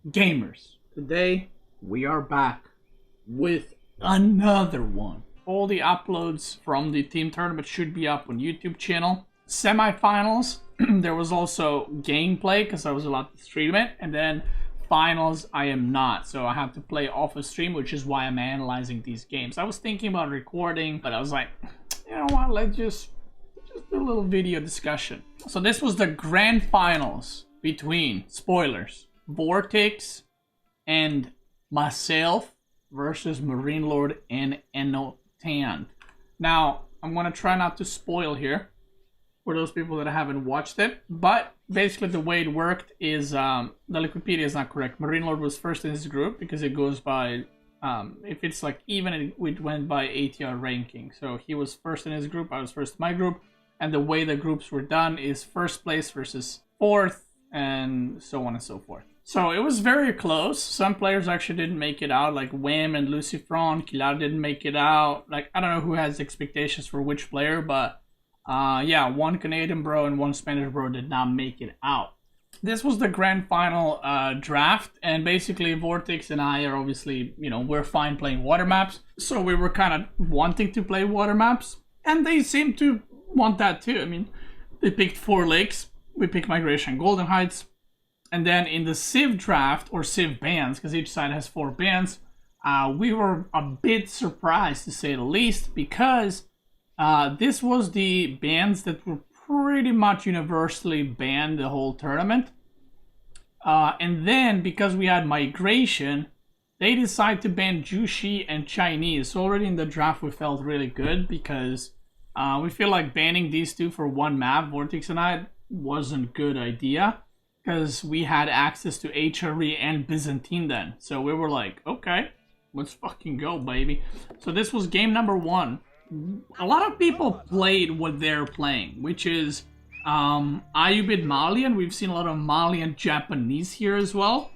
gamers, today we are back with another one. All the uploads from the team tournament should be up on YouTube channel. Semifinals, there was also gameplay because I was allowed to stream it, and then finals I am not, so I have to play off a stream, which is why I'm analyzing these games. I was thinking about recording, but I was like, you know what, let's just do a little video discussion. So this was the grand finals between, spoilers, VortiX and myself versus MarineLorD and Anotand. Now, I'm going to try not to spoil here for those people that haven't watched it, but basically the way it worked is, the Wikipedia is not correct. MarineLorD was first in his group because it goes by, if it's like even, it went by ATR ranking. So he was first in his group, I was first in my group, and the way the groups were done is first place versus fourth, and so on and so forth. So it was very close. Some players actually didn't make it out, like Wim and Lucifron. Kilar didn't make it out. Like, I don't know who has expectations for which player, but yeah, one Canadian bro and one Spanish bro did not make it out. This was the grand final draft, and basically VortiX and I are obviously, you know, we're fine playing water maps, so we were kind of wanting to play water maps, and they seemed to want that too. I mean, they picked 4 lakes, we picked Migration Golden Heights, and then in the Civ draft, or Civ bands, because each side has 4 bands, we were a bit surprised, to say the least, because this was the bands that were pretty much universally banned the whole tournament. And then, because we had Migration, they decided to ban Jushi and Chinese. So already in the draft we felt really good, because we feel like banning these two for one map, VortiX and I, wasn't a good idea, because we had access to HRE and Byzantine then. So we were like, okay, let's fucking go, baby. So this was game number 1. A lot of people played what they're playing, which is Ayubid Malian. We've seen a lot of Malian Japanese here as well.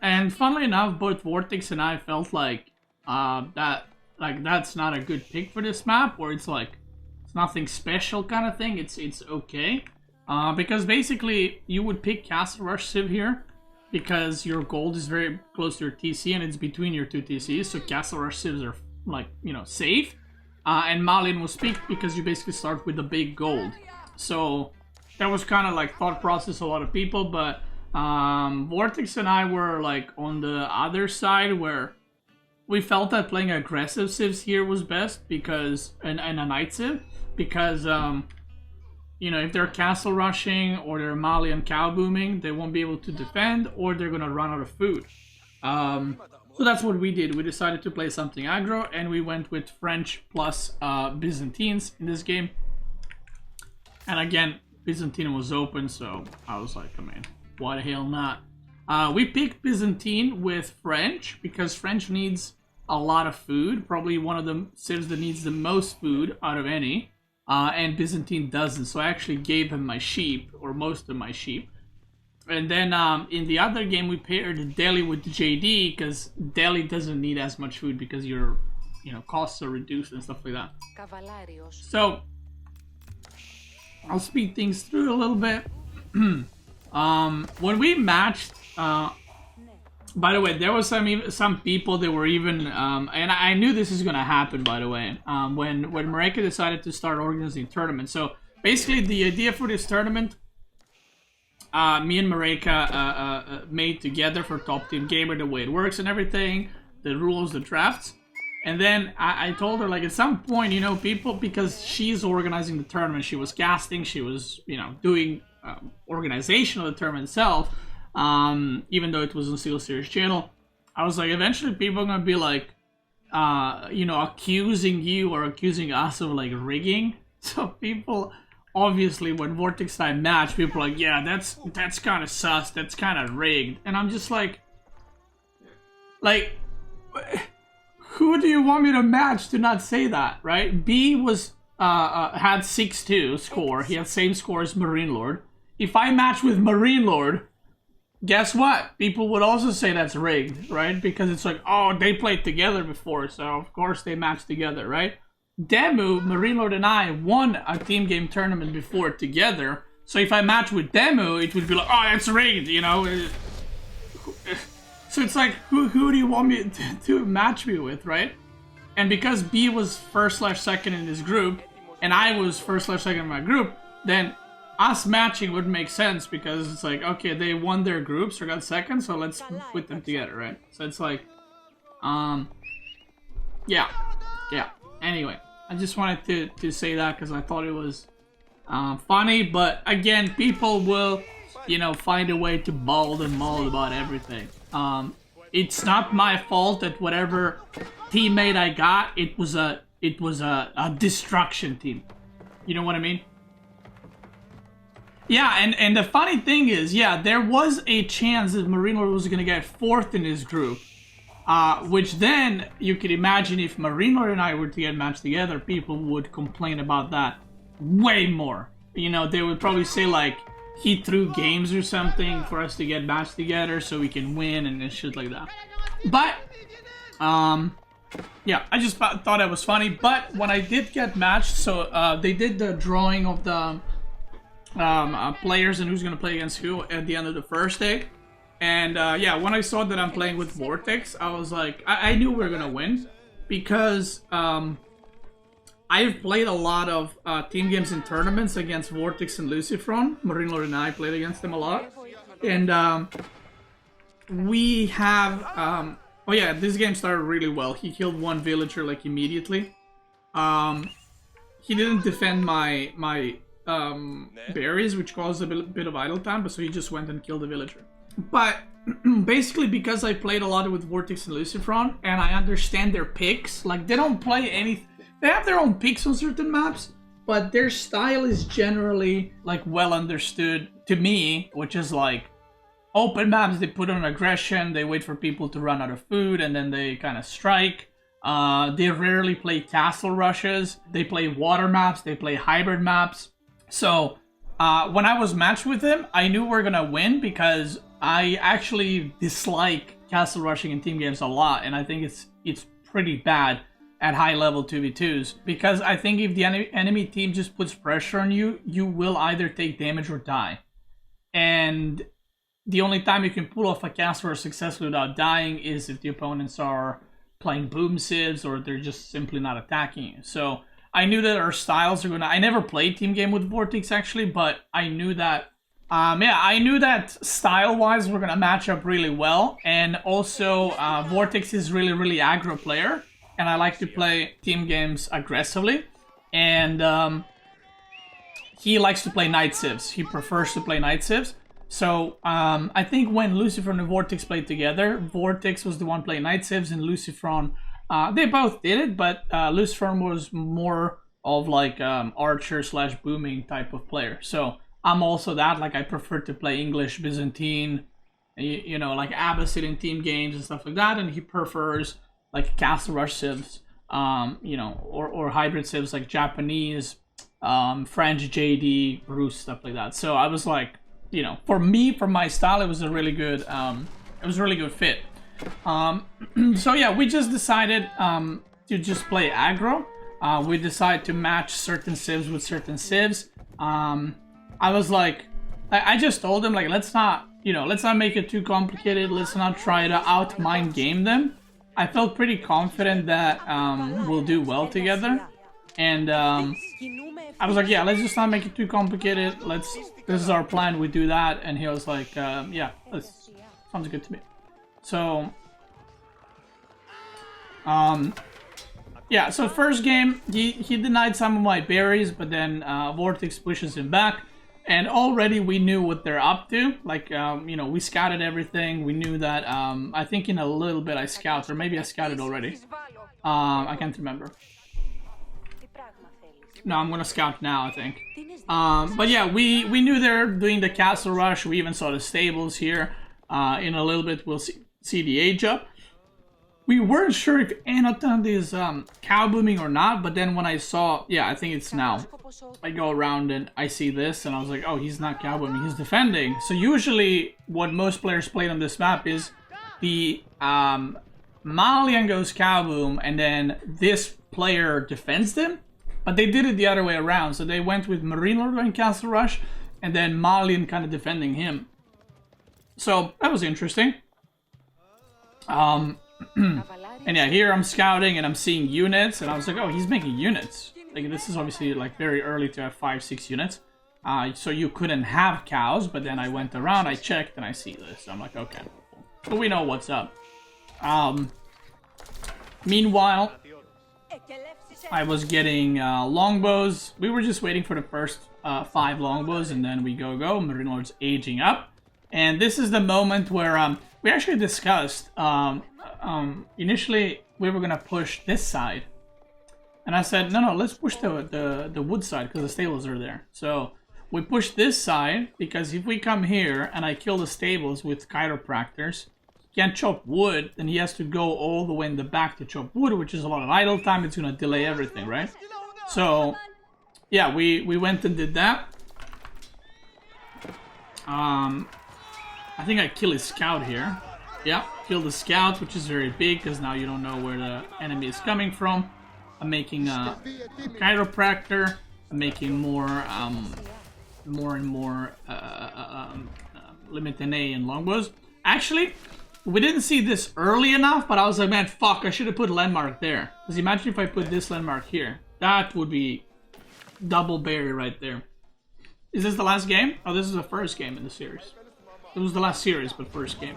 And funnily enough, both VortiX and I felt like that's not a good pick for this map, or it's like it's nothing special kind of thing. It's okay. Because basically you would pick Castle Rush Civ here because your gold is very close to your TC and it's between your 2 TCs, so Castle Rush Civs are, like, you know, safe. And Malian was picked because you basically start with the big gold. So that was kind of like thought process a lot of people, but VortiX and I were like on the other side, where we felt that playing aggressive civs here was best, because and a night civ, because you know, if they're castle rushing or they're Malian cow booming, they won't be able to defend, or they're gonna run out of food. So that's what we did. We decided to play something aggro, and we went with French plus Byzantines in this game. And again, Byzantine was open, so I was like, oh man, why the hell not? We picked Byzantine with French because French needs a lot of food, probably one of the civs that needs the most food out of any. And Byzantine doesn't, so I actually gave him my sheep, or most of my sheep. And then in the other game we paired Delhi with JD, because Delhi doesn't need as much food because your, you know, costs are reduced and stuff like that. So I'll speed things through a little bit. When we matched, by the way, there was some people that were even, and I knew this is gonna happen, by the way, when Mareka decided to start organizing tournaments. So basically the idea for this tournament, me and Mareka made together for Top Team Gamer, the way it works and everything, the rules, the drafts. And then I told her, like, at some point, you know, people, because she's organizing the tournament, she was casting, she was, you know, doing organization of the tournament itself, even though it was on Steel Series channel. I was like, eventually people are gonna be like, you know, accusing you or accusing us of, like, rigging. So people, obviously, when VortiX and I match, people are like, yeah, that's kind of sus, that's kind of rigged. And I'm just like, who do you want me to match to not say that, right? B was had 6-2 score. He had same score as MarineLorD. If I match with MarineLorD, guess what? People would also say that's rigged, right? Because it's like, oh, they played together before, so of course they matched together, right? Demu, MarineLorD and I won a team game tournament before together, so if I match with Demu, it would be like, oh, it's rigged, you know? So it's like, who do you want me to match me with, right? And because B was first/second in his group, and I was first/second in my group, then us matching would make sense because it's like, okay, they won their groups or got second, so let's put them together, right? So it's like, yeah. Anyway, I just wanted to say that because I thought it was funny, but again, people will, you know, find a way to bald and maul about everything. It's not my fault that whatever teammate I got, it was a destruction team. You know what I mean? Yeah, and the funny thing is, yeah, there was a chance that MarineLorD was gonna get 4th in his group. Which then, you could imagine if MarineLorD and I were to get matched together, people would complain about that way more. You know, they would probably say like, he threw games or something for us to get matched together so we can win and shit like that. But, yeah, I just thought it was funny. But when I did get matched, so they did the drawing of the players and who's gonna play against who at the end of the first day. And yeah, when I saw that I'm playing with VortiX, I was like, I knew we were gonna win because I've played a lot of team games and tournaments against VortiX and Lucifron. MarineLorD and I played against them a lot. And we have, oh yeah, this game started really well. He killed one villager like immediately. He didn't defend my berries, which caused a bit of idle time, but so he just went and killed the villager. But basically because I played a lot with VortiX and Lucifron, and I understand their picks, like they don't play any. They have their own picks on certain maps, but their style is generally like well understood to me, which is like open maps. They put on aggression, they wait for people to run out of food, and then they kind of strike. They rarely play castle rushes. They play water maps. They play hybrid maps. So when I was matched with him, I knew we were gonna win because I actually dislike castle rushing in team games a lot, and I think it's pretty bad at high level 2v2s, because I think if the enemy team just puts pressure on you, you will either take damage or die. And the only time you can pull off a castle rush successfully without dying is if the opponents are playing boom civs or they're just simply not attacking you. So I knew that our styles are gonna. I never played team game with VortiX actually, but I knew that. Yeah, I knew that style-wise we're gonna match up really well, and also VortiX is really aggro player. And I like to play team games aggressively, and he likes to play night civs. He prefers to play night civs. So I think when Lucifron and VortiX played together, VortiX was the one playing night civs, and Lucifron, they both did it, but Lucifron was more of like archer / booming type of player. So I'm also that. Like I prefer to play English, Byzantine, you know, like Abbasid in team games and stuff like that, and he prefers like castle rush civs, you know, or hybrid civs like Japanese, French JD, Bruce, stuff like that. So I was like, you know, for me, for my style, it was a really good, fit. So yeah, we just decided to just play aggro. We decided to match certain civs with certain civs. I was like, I just told them like, let's not make it too complicated. Let's not try to out mind game them. I felt pretty confident that we'll do well together, and I was like, yeah, let's just not make it too complicated. This is our plan. We do that, and he was like, yeah, sounds good to me. So, yeah. So first game, he denied some of my berries, but then VortiX pushes him back. And already we knew what they're up to. Like, you know, we scouted everything. We knew that, I think in a little bit I scouted, or maybe I scouted already. I can't remember. No, I'm gonna scout now, I think. But yeah, we knew they're doing the castle rush. We even saw the stables here. In a little bit, we'll see the age up. We weren't sure if Anotand is cow booming or not, but then when I saw, yeah, I think it's now. I go around and I see this, and I was like, oh, he's not cow booming, he's defending. So usually, what most players play on this map is the Malian goes cow boom, and then this player defends them. But they did it the other way around. So they went with MarineLorD going castle rush, and then Malian kind of defending him. So that was interesting. And yeah, here I'm scouting and I'm seeing units, and I was like, oh, he's making units. Like, this is obviously like very early to have 5-6 units. So you couldn't have cows, but then I went around, I checked, and I see this. So I'm like, okay, cool. So we know what's up. Meanwhile, I was getting longbows. We were just waiting for the first 5 longbows, and then we go. MarineLorD's aging up. And this is the moment where we actually discussed, initially we were going to push this side. And I said, no, let's push the wood side because the stables are there. So we push this side because if we come here and I kill the stables with chiropractors, he can't chop wood, then he has to go all the way in the back to chop wood, which is a lot of idle time. It's going to delay everything, right? So, yeah, we went and did that. I think I killed his scout here. Yeah, killed the scout, which is very big because now you don't know where the enemy is coming from. I'm making a chiropractor. I'm making more and more limited A and longbows. Actually, we didn't see this early enough, but I was like, man, fuck, I should have put landmark there. Because imagine if I put this landmark here. That would be double berry right there. Is this the last game? Oh, this is the first game in the series. It was the last series, but first game.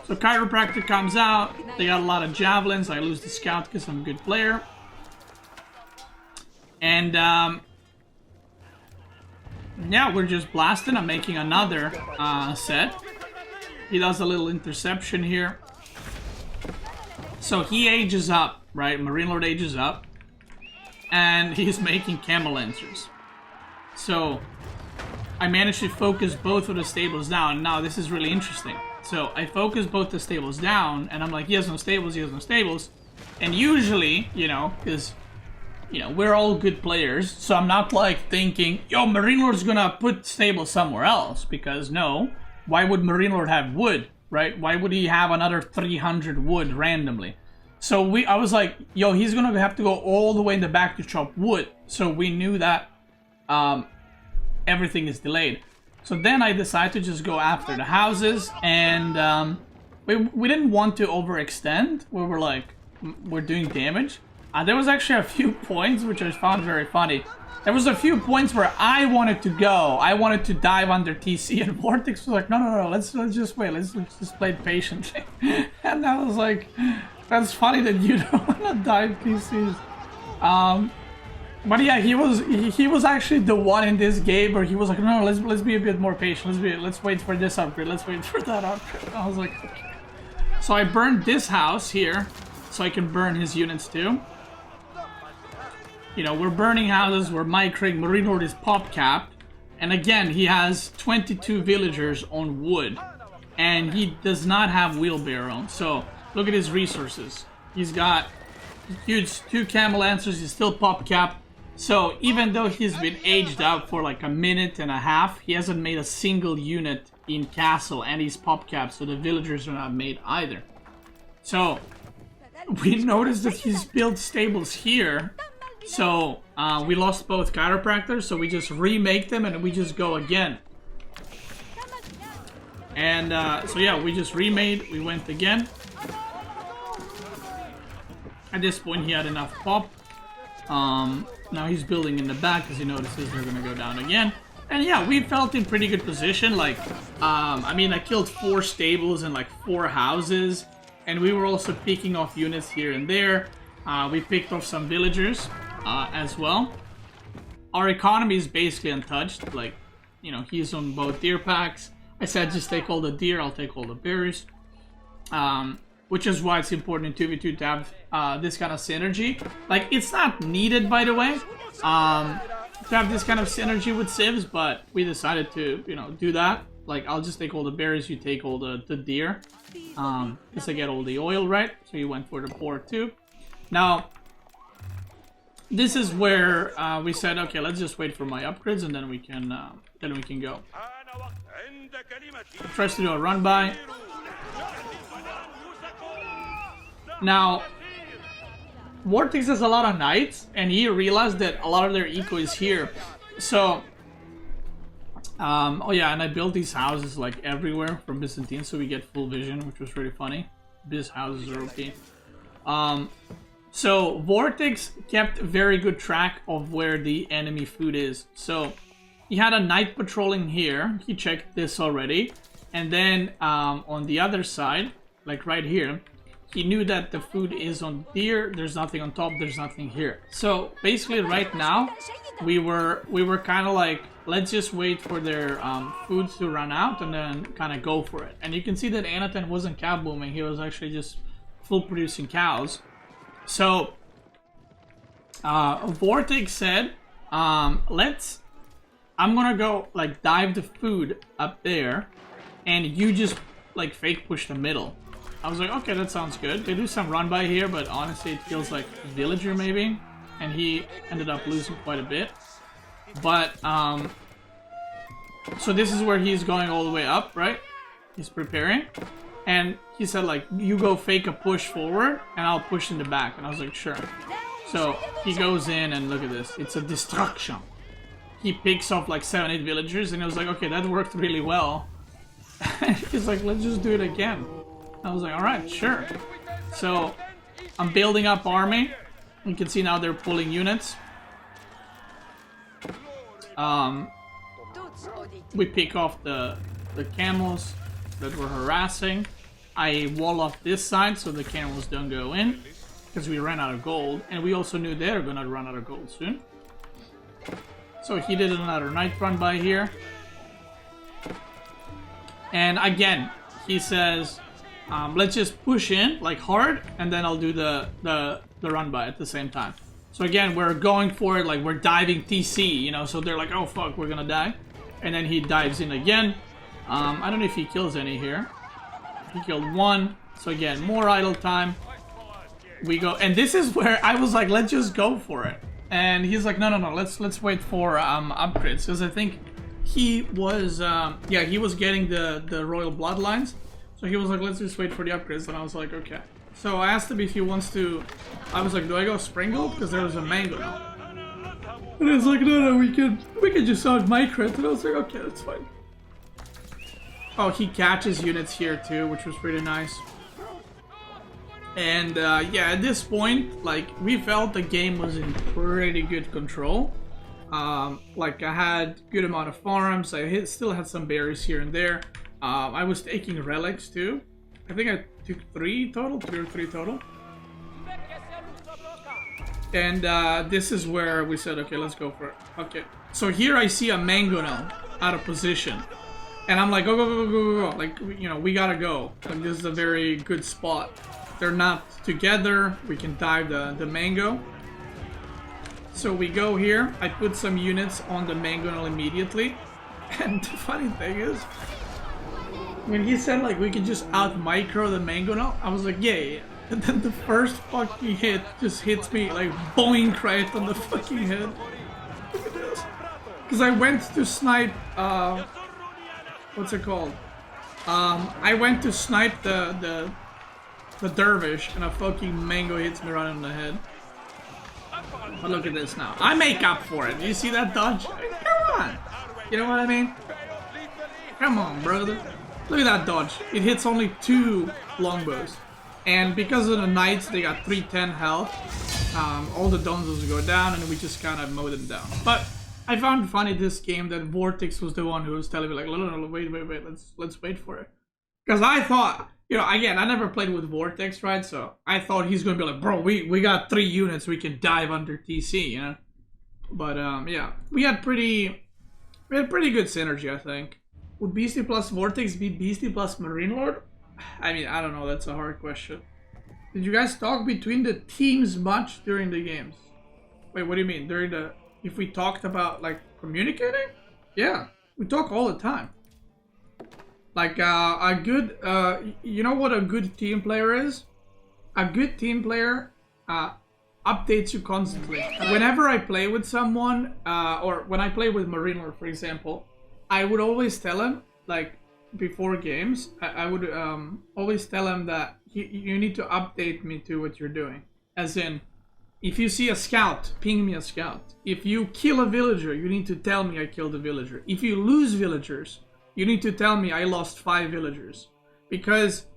So chiropractor comes out. They got a lot of javelins. I lose the scout because I'm a good player. And yeah, we're just blasting. I'm making another set. He does a little interception here. So he ages up, right? MarineLorD ages up. And he's making camel lancers. So I managed to focus both of the stables down. Now this is really interesting. So I focus both the stables down, and I'm like, he has no stables, he has no stables. And usually, you know, because, you know, we're all good players, so I'm not like thinking, yo, MarineLorD's gonna put stables somewhere else, because no, why would MarineLorD have wood, right? Why would he have another 300 wood randomly? So I was like, yo, he's gonna have to go all the way in the back to chop wood. So we knew that everything is delayed. So then I decided to just go after the houses, and we didn't want to overextend. We were like, we're doing damage. There was actually a few points which I found very funny. There was a few points where I wanted to go. I wanted to dive under TC, and VortiX was like, no, let's just wait. Let's just play it patiently. And I was like, that's funny that you don't want to dive TCs. But yeah, he was actually the one in this game where he was like, no, let's be a bit more patient. Let's wait for this upgrade. Let's wait for that upgrade. I was like, okay. So I burned this house here, so I can burn his units too. You know, we're burning houses, we're micring. MarineLorD is pop capped, and again, he has 22 villagers on wood, and he does not have wheelbarrow. So look at his resources. He's got huge 2 camel lancers. He's still pop capped. So even though he's been aged out for like a minute and a half, he hasn't made a single unit in castle, and he's pop capped, so the villagers are not made either. So we noticed that he's built stables here. So we lost both chiropractors, so we just remake them and we just go again. And so yeah, we just remade, we went again. At this point he had enough pop. Now he's building in the back because he notices they're gonna go down again. And yeah, we felt in pretty good position. Like, I mean, I killed 4 stables and like 4 houses. And we were also picking off units here and there. We picked off some villagers as well. Our economy is basically untouched. Like, you know, he's on both deer packs. I said just take all the deer, I'll take all the berries. Which is why it's important in 2v2 to have this kind of synergy. Like, it's not needed, by the way, to have this kind of synergy with civs, but we decided to, you know, do that. Like, I'll just take all the berries, you take all the deer. Because I get all the oil, right? So you went for the boar too. Now, this is where we said, okay, let's just wait for my upgrades, and then we can go. Tries to do a run by. Now, VortiX has a lot of knights, and he realized that a lot of their eco is here. So, oh yeah, and I built these houses like everywhere from Byzantine, so we get full vision, which was really funny. Biz houses are okay. So VortiX kept very good track of where the enemy food is. So he had a night patrolling here. He checked this already. And then on the other side, like right here, he knew that the food is on here. There's nothing on top. There's nothing here. So basically right now, we were kind of like, let's just wait for their foods to run out and then kind of go for it. And you can see that Anotand wasn't cow booming. He was actually just full producing cows. So VortiX said, I'm gonna go like dive the food up there and you just like fake push the middle. I was like, okay, that sounds good. They do some run by here, but honestly it feels like villager maybe. And he ended up losing quite a bit. But so this is where he's going all the way up, right? He's preparing. And he said like, you go fake a push forward and I'll push in the back. And I was like, sure. So he goes in and look at this. It's a destruction. He picks off like 7-8 villagers and I was like, okay, that worked really well. He's like, let's just do it again. I was like, alright, sure. So I'm building up army. You can see now they're pulling units. We pick off the camels that were harassing. I wall off this side so the camels don't go in because we ran out of gold, and we also knew they're gonna run out of gold soon. So he did another night run by here, and again he says, let's just push in like hard, and then I'll do the run by at the same time. So again, we're going for it, like we're diving TC, you know, so they're like, oh fuck, we're gonna die. And then he dives in again. I don't know if he kills any here. He killed one. So again, more idle time. We go, and this is where I was like, let's just go for it. And he's like, no, let's wait for upgrades, because I think he was, yeah, he was getting the royal bloodlines. So he was like, let's just wait for the upgrades, and I was like, okay. So I asked him if he wants to, I was like, do I go Springle? Because there was a mango now. And I was like, no, we can just out micro. And I was like, okay, that's fine. Oh, he catches units here too, which was pretty nice. And yeah, at this point, like, we felt the game was in pretty good control. Like, I had good amount of farms. I still had some berries here and there. I was taking relics too. I think I took 3 total, 2 or 3 total. And this is where we said, okay, let's go for it. Okay, so here I see a mango now out of position. And I'm like, go. Like, you know, we gotta go. Like, this is a very good spot. They're not together. We can dive the mango. So we go here. I put some units on the mango immediately. And the funny thing is, when he said like we could just out micro the mango now, I was like, yeah. And then the first fucking hit just hits me like boink right on the fucking head. Look at this. Because I went to snipe, what's it called? I went to snipe the dervish, and a fucking mango hits me right on the head. But look at this now. I make up for it. You see that dodge? Come on. You know what I mean? Come on, brother. Look at that dodge. It hits only 2 longbows. And because of the knights, they got 310 health. All the donzos go down, and we just kind of mow them down. But I found it funny this game that VortiX was the one who was telling me like, no, wait, let's wait for it. Because I thought, you know, again, I never played with VortiX, right? So I thought he's gonna be like, bro, we got 3 units, we can dive under TC, you know. But yeah, we had pretty good synergy, I think. Would Beasty plus VortiX beat Beasty plus MarineLorD? I mean, I don't know, that's a hard question. Did you guys talk between the teams much during the games? Wait, what do you mean? During the... If we talked about, like, communicating? Yeah, we talk all the time. Like, a good... you know what a good team player is? A good team player updates you constantly. Whenever I play with someone, or when I play with MarineLorD, for example, I would always tell him, like, before games, I would always tell him that you need to update me to what you're doing. As in, if you see a scout, ping me a scout. If you kill a villager, you need to tell me I killed a villager. If you lose villagers, you need to tell me I lost 5 villagers. Because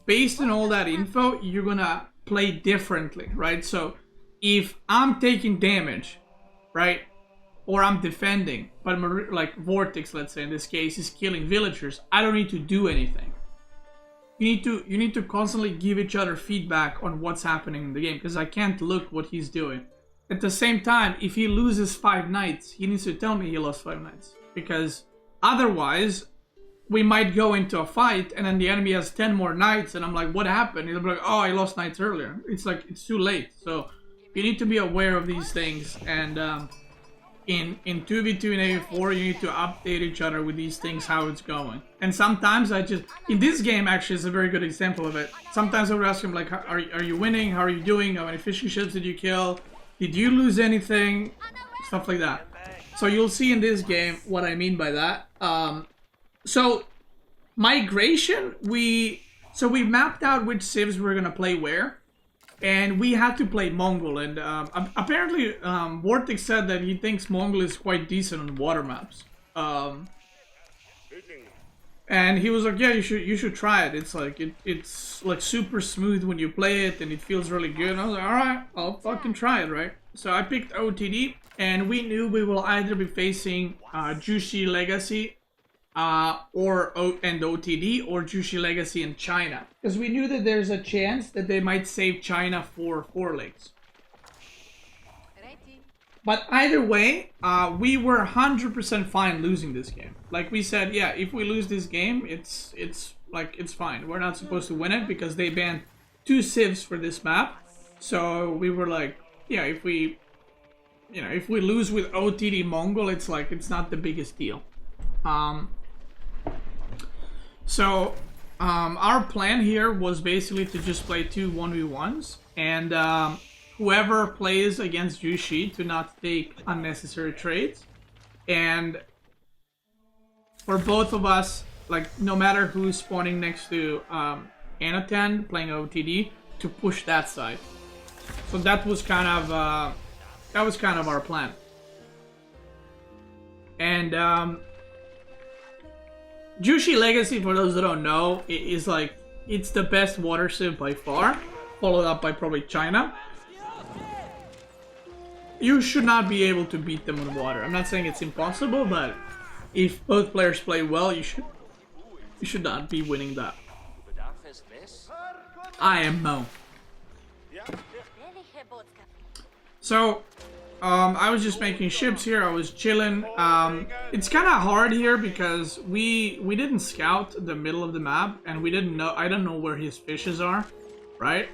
based on all that info, you're gonna play differently, right? So if I'm taking damage, right, or I'm defending, but like VortiX, let's say in this case, is killing villagers, I don't need to do anything. You need to constantly give each other feedback on what's happening in the game, because I can't look what he's doing. At the same time, if he loses 5 knights, he needs to tell me he lost 5 knights, because otherwise we might go into a fight and then the enemy has 10 more knights and I'm like, what happened? He'll be like, oh, I lost knights earlier. It's like, it's too late. So you need to be aware of these things, and in 2v2 and AV4 you need to update each other with these things, how it's going. And sometimes I just, in this game actually is a very good example of it. Sometimes I would ask him like, are you winning? How are you doing? How many fishing ships did you kill? Did you lose anything? Stuff like that. So you'll see in this game what I mean by that. So migration, we mapped out which civs we're gonna play where, and we had to play Mongol. And apparently, VortiX said that he thinks Mongol is quite decent on water maps. And he was like, yeah, you should try it. It's like it's like super smooth when you play it, and it feels really good. And I was like, all right, I'll fucking try it, right? So I picked OTD, and we knew we will either be facing Jushi Legacy and OTD, or Jushi Legacy in China, because we knew that there's a chance that they might save China for 4 legs. But either way, we were 100% fine losing this game. Like we said, yeah, if we lose this game, it's fine. We're not supposed to win it because they banned 2 civs for this map. So we were like, yeah, if we lose with OTD Mongol, it's like, it's not the biggest deal. So our plan here was basically to just play 2 1v1s, and whoever plays against Jushi to not take unnecessary trades. And for both of us, like, no matter who's spawning next to Anotand playing OTD, to push that side. So that was kind of our plan. And Jushi Legacy, for those that don't know, is like, it's the best water civ by far, followed up by probably China. You should not be able to beat them on water. I'm not saying it's impossible, but if both players play well, you should not be winning that. I am Mo. So, I was just making ships here. I was chilling. It's kind of hard here because we didn't scout the middle of the map, and we didn't know. I don't know where his fishes are, right?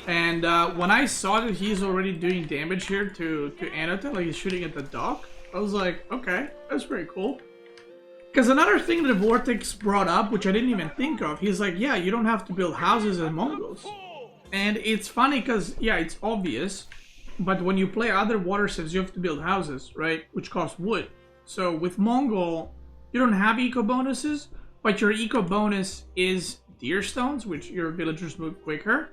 And when I saw that he's already doing damage here to Anotand, like he's shooting at the dock, I was like, okay, that's pretty cool. Because another thing that VortiX brought up, which I didn't even think of, he's like, yeah, you don't have to build houses as Mongols. And it's funny because, yeah, it's obvious, but when you play other water civs, you have to build houses, right? Which cost wood. So with Mongol, you don't have eco bonuses, but your eco bonus is deer stones, which your villagers move quicker.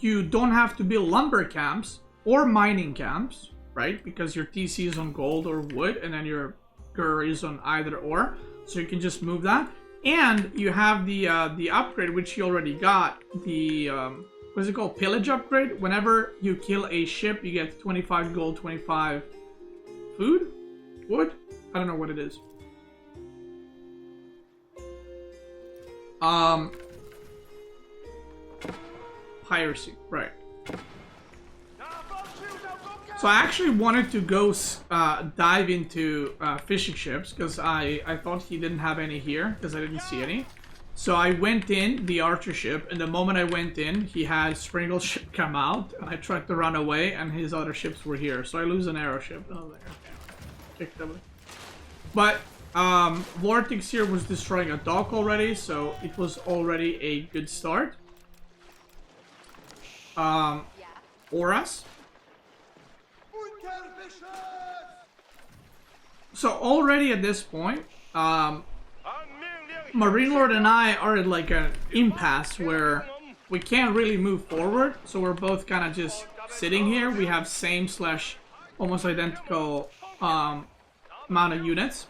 You don't have to build lumber camps or mining camps, right? Because your TC is on gold or wood, and then your GUR is on either or. So you can just move that. And you have the upgrade, which you already got. The, what is it called? Pillage upgrade. Whenever you kill a ship, you get 25 gold, 25 food? Wood? I don't know what it is. Piracy, right. So I actually wanted to go dive into fishing ships because I thought he didn't have any here because I didn't see any. So I went in the archer ship, and the moment I went in, he had Springle's ship come out, and I tried to run away, and his other ships were here. So I lose an arrow ship. And I was like, okay, kick them. But VortiX here was destroying a dock already, so it was already a good start. Auras. So already at this point, MarineLorD and I are at like an impasse where we can't really move forward, so we're both kind of just sitting here. We have same / almost identical amount of units.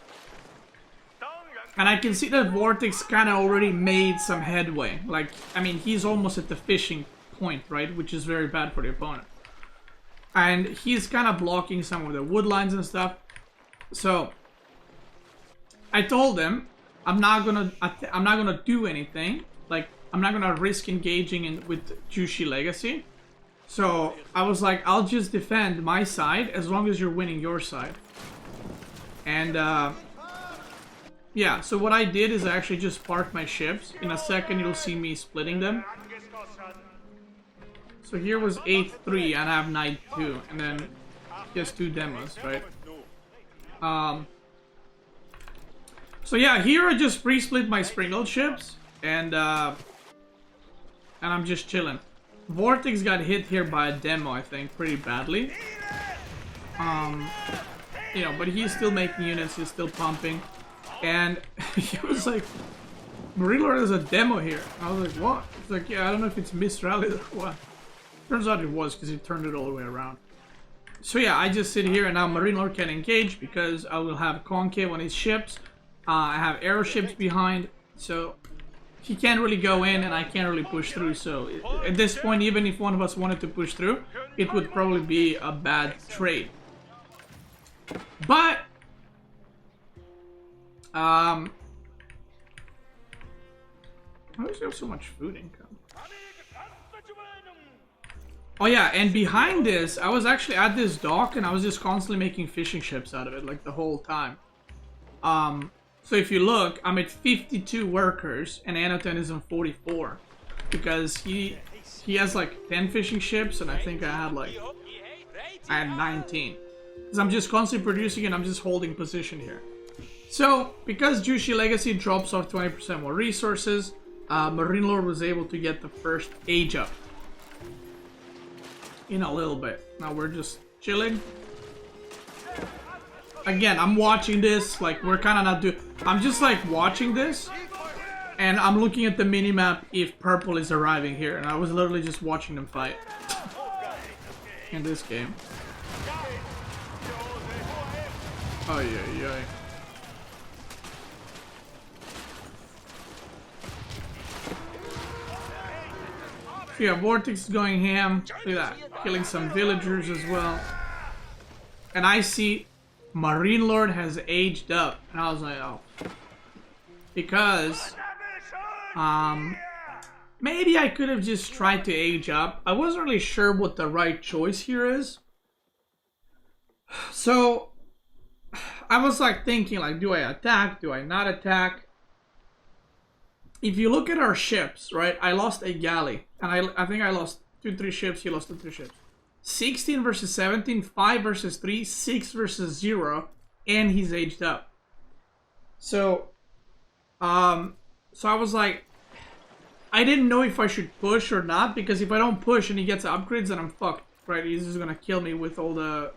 And I can see that VortiX kind of already made some headway. Like, I mean, he's almost at the fishing point, right? Which is very bad for the opponent. And he's kind of blocking some of the wood lines and stuff. So, I told him, I'm not gonna do anything. Like, I'm not gonna risk engaging with Jushi Legacy. So, I was like, I'll just defend my side as long as you're winning your side. And, yeah, so what I did is I actually just parked my ships. In a second, you'll see me splitting them. So here was 8-3 and I have Knight 2. And then just 2 demos, right? So yeah, here I just pre-split my sprinkled ships. And I'm just chilling. VortiX got hit here by a demo, I think, pretty badly. You know, but he's still making units, he's still pumping. And he was like, MarineLorD has a demo here. I was like, what? He's like, yeah, I don't know if it's misrallied or what. Turns out it was, because he turned it all the way around. So yeah, I just sit here and now MarineLorD can engage because I will have concave on his ships. I have arrow ships behind, so he can't really go in and I can't really push through. So at this point, even if one of us wanted to push through, it would probably be a bad trade. But why does he have so much food income? Oh yeah, and behind this, I was actually at this dock and I was just constantly making fishing ships out of it, like the whole time. So if you look, I'm at 52 workers and Anotand is on 44. Because he has like 10 fishing ships and I think I had 19. Because I'm just constantly producing and I'm just holding position here. So, because Jushi Legacy drops off 20% more resources, MarineLorD was able to get the first age up. In a little bit. Now we're just chilling. Again, I'm watching this, like, we're kind of not doing... I'm just, like, watching this, and I'm looking at the minimap if purple is arriving here, and I was literally just watching them fight. In this game. Oh, yeah. So yeah, VortiX is going ham. Look at that. Killing some villagers as well. And I see MarineLorD has aged up. And I was like, oh. Because maybe I could have just tried to age up. I wasn't really sure what the right choice here is. So I was like thinking, like, do I attack? Do I not attack? If you look at our ships, right, I lost a galley. And I think I lost 2-3 ships, he lost 2-3 ships. 16 versus 17, 5 versus 3, 6 versus 0, and he's aged up. So, I was like, I didn't know if I should push or not, because if I don't push and he gets upgrades, then I'm fucked, right? He's just gonna kill me with all the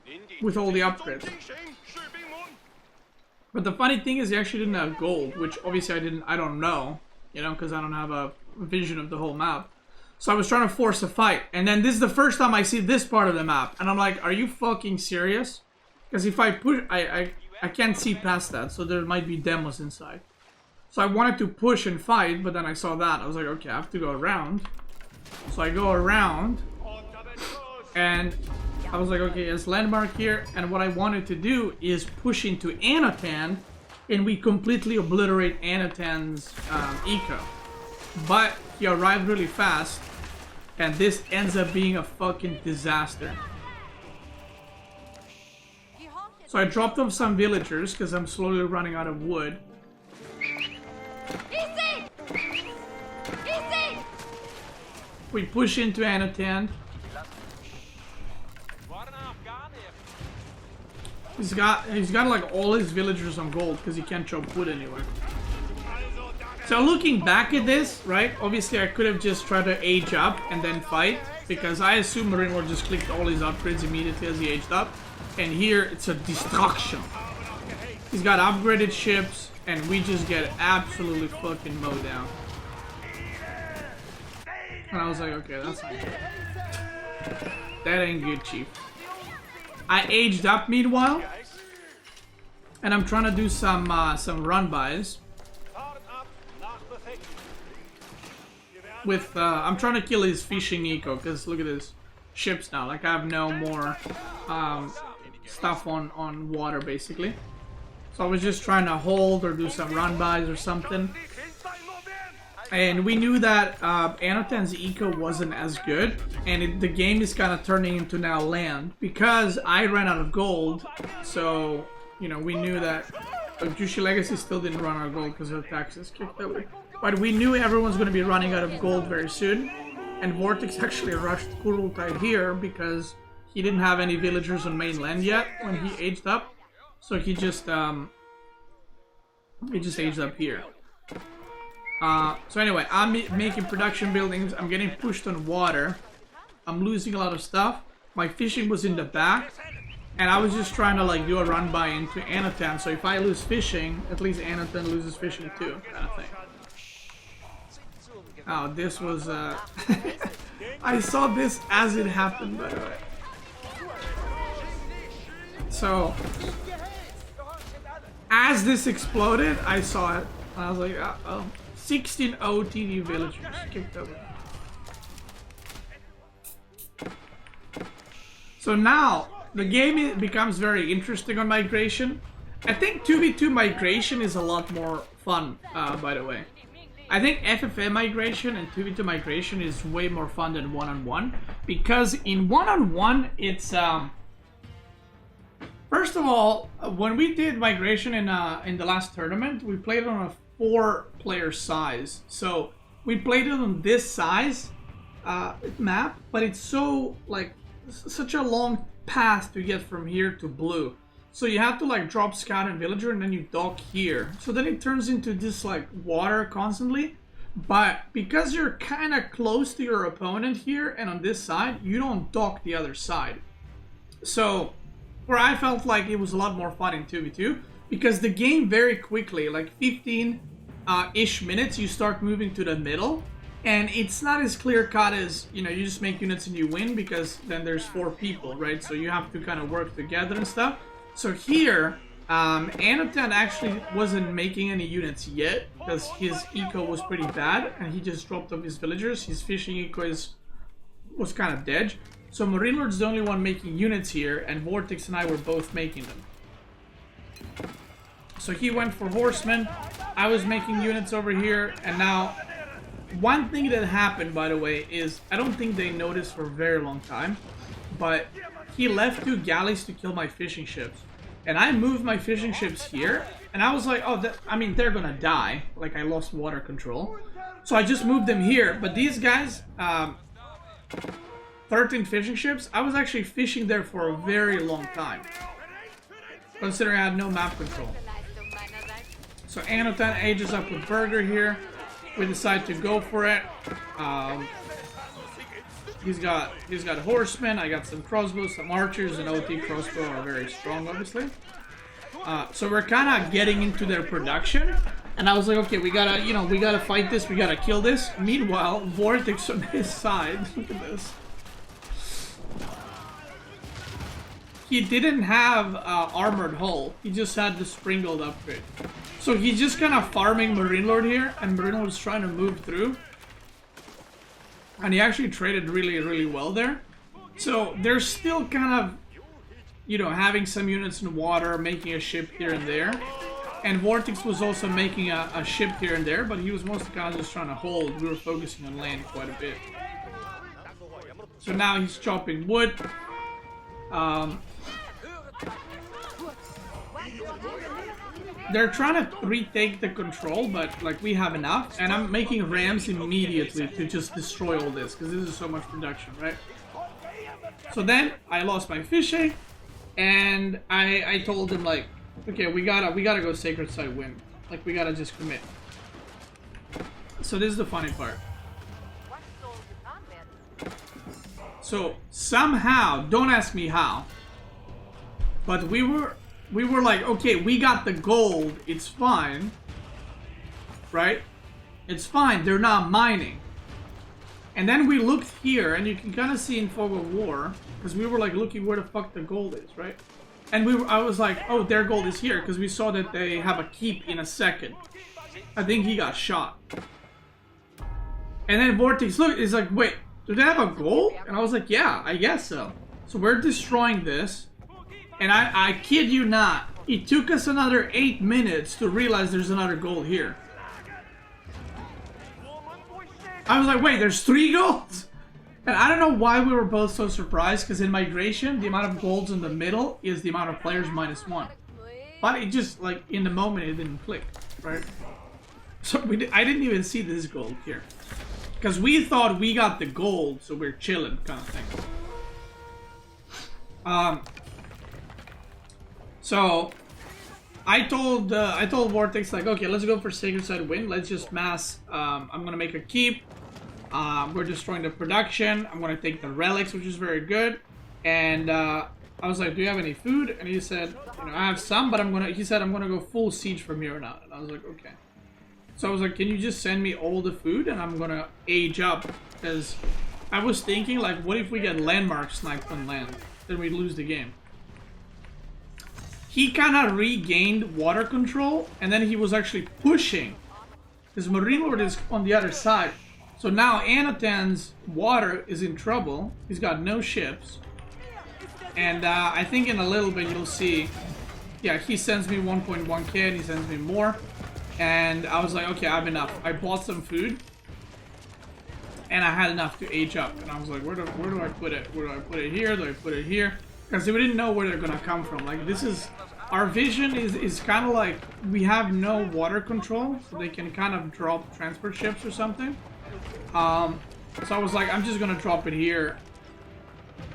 upgrades. But the funny thing is he actually didn't have gold, which obviously I don't know, you know, because I don't have a vision of the whole map. So I was trying to force a fight, and then this is the first time I see this part of the map, and I'm like, are you fucking serious? Because if I push, I can't see past that, so there might be demos inside. So I wanted to push and fight, but then I saw that. I was like, okay, I have to go around. So I go around, and I was like, okay, there's landmark here, and what I wanted to do is push into Anotand, and we completely obliterate Anotand's eco. But he arrived really fast, and this ends up being a fucking disaster. So I dropped off some villagers, because I'm slowly running out of wood. We push into Anotand. He's got like all his villagers on gold because he can't chop wood anywhere. So looking back at this, right? Obviously I could have just tried to age up and then fight, because I assume MarineLorD just clicked all his upgrades immediately as he aged up. And here it's a destruction. He's got upgraded ships and we just get absolutely fucking mowed down. And I was like, okay, that's not good. That ain't good, chief. I aged up meanwhile, and I'm trying to do some run-bys. With I'm trying to kill his fishing eco, because look at his ships now. Like I have no more stuff on water basically. So I was just trying to hold or do some run-bys or something. And we knew that Anotand's eco wasn't as good, and the game is kind of turning into now land because I ran out of gold. So you know, we knew that Jushi Legacy still didn't run out of gold because of taxes kicked over. But we knew everyone's going to be running out of gold very soon, and VortiX actually rushed Kurultide here because he didn't have any villagers on mainland yet when he aged up. So he just aged up here. So anyway, I'm making production buildings. I'm getting pushed on water. I'm losing a lot of stuff. My fishing was in the back, and I was just trying to like do a run by into Anotand. So if I lose fishing, at least Anotand loses fishing too, kind of thing. Oh, this was I saw this as it happened, by the way. So as this exploded, I saw it. I was like, uh-oh. 16 OTD villagers kicked over. So now the game becomes very interesting on migration. I think 2v2 migration is a lot more fun, by the way. I think FFA migration and 2v2 migration is way more fun than one-on-one, because in one-on-one it's first of all, when we did migration in the last tournament, we played on a 4-player size. So we played it on this size map, but it's so like such a long path to get from here to blue. So you have to like drop scout and villager and then you dock here. So then it turns into this like water constantly. But because you're kind of close to your opponent here and on this side, you don't dock the other side. So where I felt like it was a lot more fun in 2v2, because the game very quickly, like 15-ish minutes, you start moving to the middle. And it's not as clear-cut as, you know, you just make units and you win, because then there's 4 people, right? So you have to kind of work together and stuff. So here, Anotand actually wasn't making any units yet, because his eco was pretty bad, and he just dropped off his villagers. His fishing eco was kind of dead. So MarineLorD's the only one making units here, and VortiX and I were both making them. So he went for horsemen, I was making units over here, and now one thing that happened, by the way, is I don't think they noticed for a very long time, but he left 2 galleys to kill my fishing ships. And I moved my fishing ships here, and I was like, oh, I mean, they're gonna die. Like, I lost water control. So I just moved them here, but these guys, 13 fishing ships, I was actually fishing there for a very long time, considering I had no map control. So Anotand ages up with Burger here. We decide to go for it. He's got horsemen. I got some crossbows, some archers, and OT crossbow are very strong, obviously. So we're kind of getting into their production, and I was like, okay, we gotta fight this. We gotta kill this. Meanwhile, VortiX on his side. Look at this. He didn't have armored hull. He just had the sprinkled upgrade. So he's just kind of farming MarineLorD here, and MarineLorD's trying to move through. And he actually traded really, really well there. So they're still kind of, you know, having some units in water, making a ship here and there. And VortiX was also making a ship here and there, but he was mostly kind of just trying to hold. We were focusing on land quite a bit. So now he's chopping wood. They're trying to retake the control, but like we have enough, and I'm making rams immediately to just destroy all this, because this is so much production, right? So then I lost my fishing, and I told him like, okay, we gotta go Sacred Side win, like we gotta just commit. So this is the funny part. So somehow, don't ask me how, but we were like, okay, we got the gold, it's fine, right? It's fine, they're not mining. And then we looked here, and you can kind of see in Fog of War, because we were like looking where the fuck the gold is, right? And I was like, oh, their gold is here, because we saw that they have a keep in a second. I think he got shot. And then VortiX, look, is like, wait, do they have a goal? And I was like, yeah, I guess so. So we're destroying this. And I kid you not, it took us another 8 minutes to realize there's another goal here. I was like, wait, there's 3 golds? And I don't know why we were both so surprised, because in migration, the amount of golds in the middle is the amount of players -1. But it just, like, in the moment, it didn't click, right? So I didn't even see this gold here. Because we thought we got the gold, so we're chilling, kind of thing. So I told VortiX, like, okay, let's go for Sacred Side win. Let's just mass. I'm gonna make a keep. We're destroying the production. I'm gonna take the relics, which is very good. And I was like, do you have any food? And he said, you know, I have some, but he said I'm gonna go full siege from here on out. And I was like, okay. So I was like, can you just send me all the food and I'm gonna age up? Because I was thinking, like, what if we get landmark sniped on land? Then we lose the game. He kind of regained water control, and then he was actually pushing. His MarineLorD is on the other side. So now Anotand's water is in trouble. He's got no ships. And I think in a little bit you'll see, yeah, he sends me 1.1k and he sends me more. And I was like, okay, I have enough. I bought some food. And I had enough to age up. And I was like, where do I put it? Where do I put it here? Do I put it here? Because we didn't know where they're going to come from. Like, this is... Our vision is kind of like, we have no water control. So they can kind of drop transport ships or something. So I was like, I'm just going to drop it here.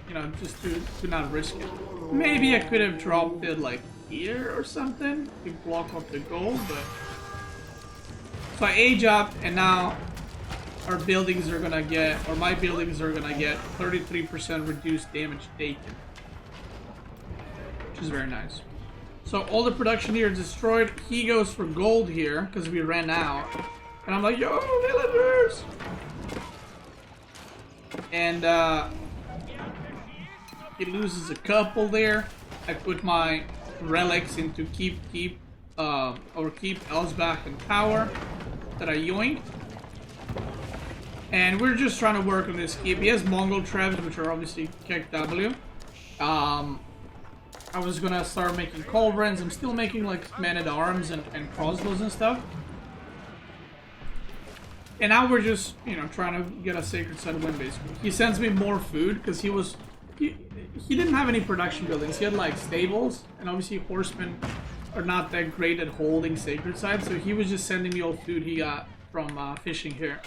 You know, just to not risk it. Maybe I could have dropped it, like, here or something. To block off the gold, but... So I age up, and now... Our buildings are gonna get, or my buildings are gonna get 33% reduced damage taken. Which is very nice. So all the production here is destroyed. He goes for gold here, because we ran out. And I'm like, yo, villagers! And, he loses a couple there. I put my relics into keep Elsbach and Tower that I yoinked. And we're just trying to work on this keep. He has Mongol Trebs, which are obviously Kek W. I was gonna start making Culverins. I'm still making like men-at-arms and crossbows and stuff. And now we're just, you know, trying to get a Sacred Side win basically. He sends me more food because he didn't have any production buildings. He had like stables, and obviously horsemen are not that great at holding Sacred Side, so he was just sending me all food he got from fishing here.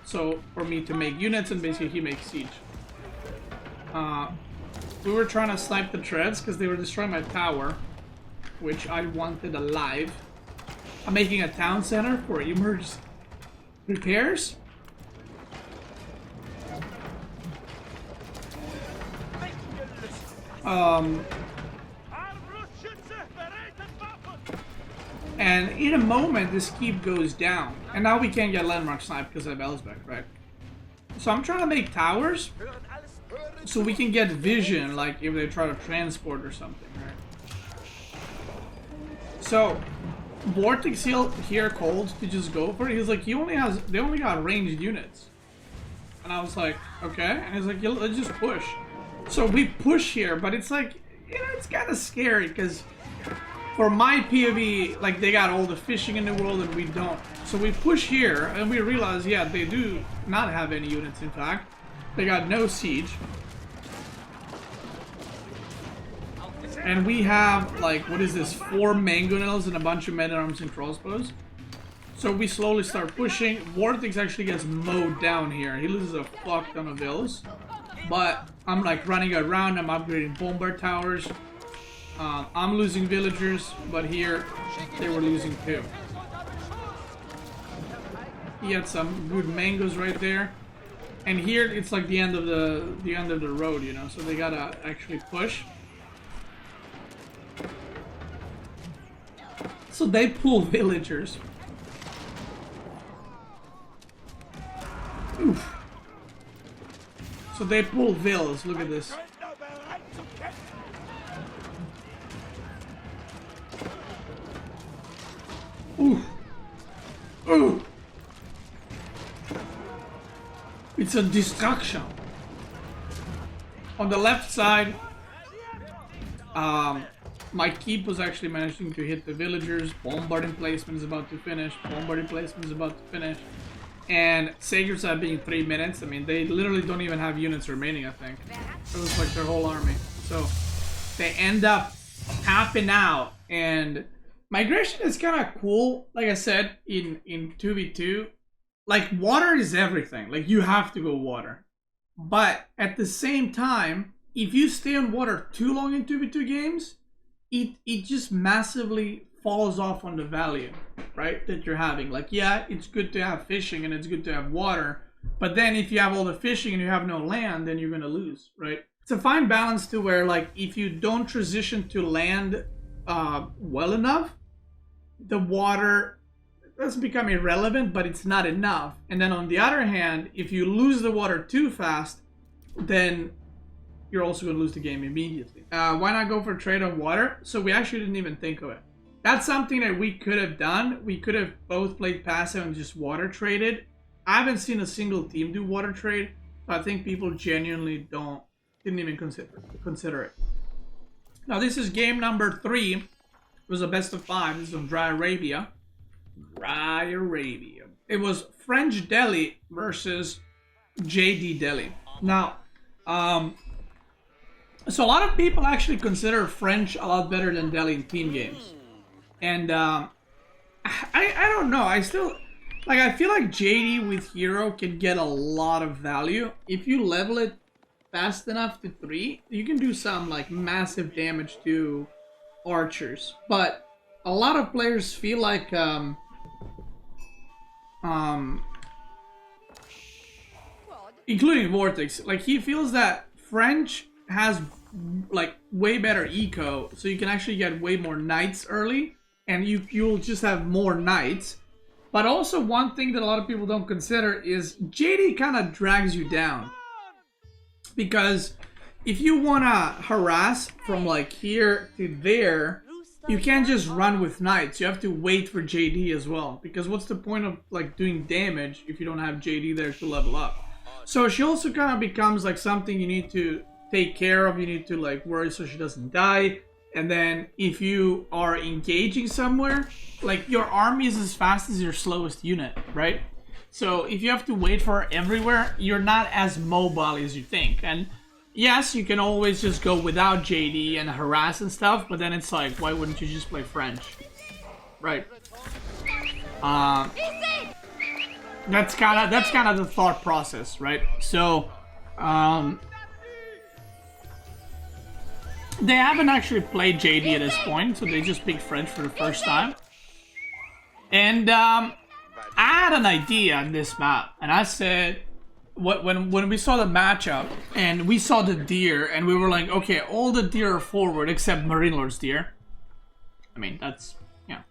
So, for me to make units, and basically he makes siege. We were trying to snipe the treads because they were destroying my tower, which I wanted alive. I'm making a town center for emergency repairs. And in a moment, this keep goes down. And now we can't get landmark snipe because I have Elsbach, right? So I'm trying to make towers so we can get vision, like if they try to transport or something, right? So VortiX here called to just go for it. He's like, they only got ranged units. And I was like, okay. And he's like, yeah, let's just push. So we push here, but it's like, you know, it's kind of scary because for my POV, like, they got all the fishing in the world and we don't. So we push here and we realize, yeah, they do not have any units, in fact. They got no siege. And we have, like, what is this? 4 mangonels and a bunch of men-at-arms and crossbows. So we slowly start pushing. VortiX actually gets mowed down here. He loses a fuck ton of vills. But I'm, like, running around. I'm upgrading bombard towers. I'm losing villagers, but here they were losing too. He had some good mangoes right there, and here it's like the end of the road, you know. So they gotta actually push. So they pull villagers. Oof. So they pull vills. Look at this. Ooh. Ooh. It's a distraction. On the left side, my keep was actually managing to hit the villagers. Bombarding placement is about to finish. Bombarding placement is about to finish. And Sager's at being 3 minutes. I mean, they literally don't even have units remaining, I think. It was like their whole army. So they end up tapping out. And migration is kind of cool. Like I said, in 2v2, like water is everything. Like you have to go water. But at the same time, if you stay on water too long in 2v2 games, it just massively falls off on the value, right, that you're having. Like, yeah, it's good to have fishing and it's good to have water, but then if you have all the fishing and you have no land, then you're going to lose, right? It's a fine balance to where, like, if you don't transition to land well enough, the water doesn't become irrelevant, but it's not enough. And then on the other hand, if you lose the water too fast, then you're also going to lose the game immediately. Why not go for a trade on water? So we actually didn't even think of it. That's something that we could have done. We could have both played passive and just water traded. I haven't seen a single team do water trade. So I think people genuinely didn't even consider it. Now this is game number 3. It was a best of 5. This is on Dry Arabia. Dry Arabia. It was French Delhi versus JD Delhi. Now, so a lot of people actually consider French a lot better than Delhi in team games. And I don't know. I still, like, I feel like JD with Hero can get a lot of value. If you level it fast enough to 3, you can do some like massive damage to archers. But a lot of players feel like including VortiX, like he feels that French has like way better eco, so you can actually get way more knights early, and you'll just have more knights. But also one thing that a lot of people don't consider is JD kind of drags you down, because if you want to harass from like here to there, you can't just run with knights. You have to wait for JD as well, because what's the point of like doing damage if you don't have JD there to level up? So she also kind of becomes like something you need to take care of. You need to like worry so she doesn't die. And then if you are engaging somewhere, like your army is as fast as your slowest unit, right? So if you have to wait for her everywhere, you're not as mobile as you think. And yes, you can always just go without JD and harass and stuff, but then it's like, why wouldn't you just play French? Right. That's kind of the thought process, right? So they haven't actually played JD at this point, so they just picked French for the first time. And I had an idea on this map, and I said, when we saw the matchup and we saw the deer, and we were like, okay, all the deer are forward except MarineLorD's deer. I mean, that's, yeah.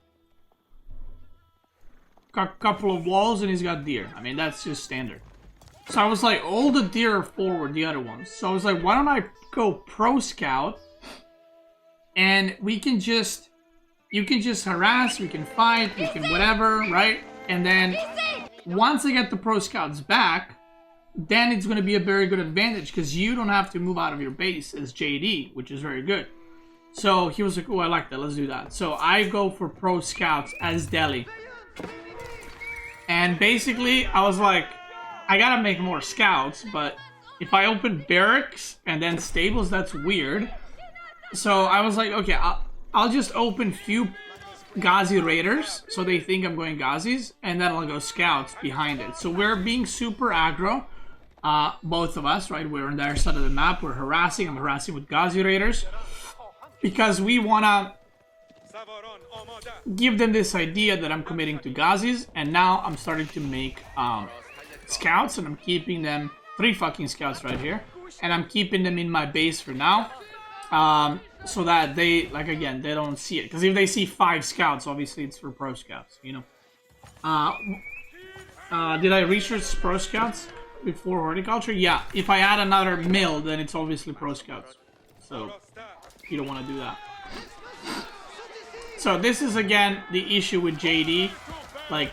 Got a couple of walls and he's got deer. I mean, that's just standard. So I was like, all the deer are forward, the other ones. So I was like, why don't I go pro scout, and we can just, you can just harass, we can fight, we can whatever, right? And then once I get the pro scouts back, then it's going to be a very good advantage, because you don't have to move out of your base as JD, which is very good. So he was like, oh, I like that, let's do that. So I go for pro scouts as Delhi. And basically, I was like, I gotta make more scouts, but if I open barracks and then stables, that's weird. So I was like, okay, I'll just open few Ghazi raiders, so they think I'm going Ghazis, and then I'll go scouts behind it. So we're being super aggro, both of us, right? We're on their side of the map, we're harassing, I'm harassing with Ghazi raiders, because we wanna give them this idea that I'm committing to Ghazis, and now I'm starting to make scouts, and I'm keeping them, 3 fucking scouts right here, and I'm keeping them in my base for now, so that they, like, again, they don't see it, because if they see 5 scouts, obviously it's for pro scouts, you know. Did I research pro scouts before horticulture? Yeah, if I add another mill, then it's obviously pro scouts, so you don't want to do that. So this is again the issue with JD. Like,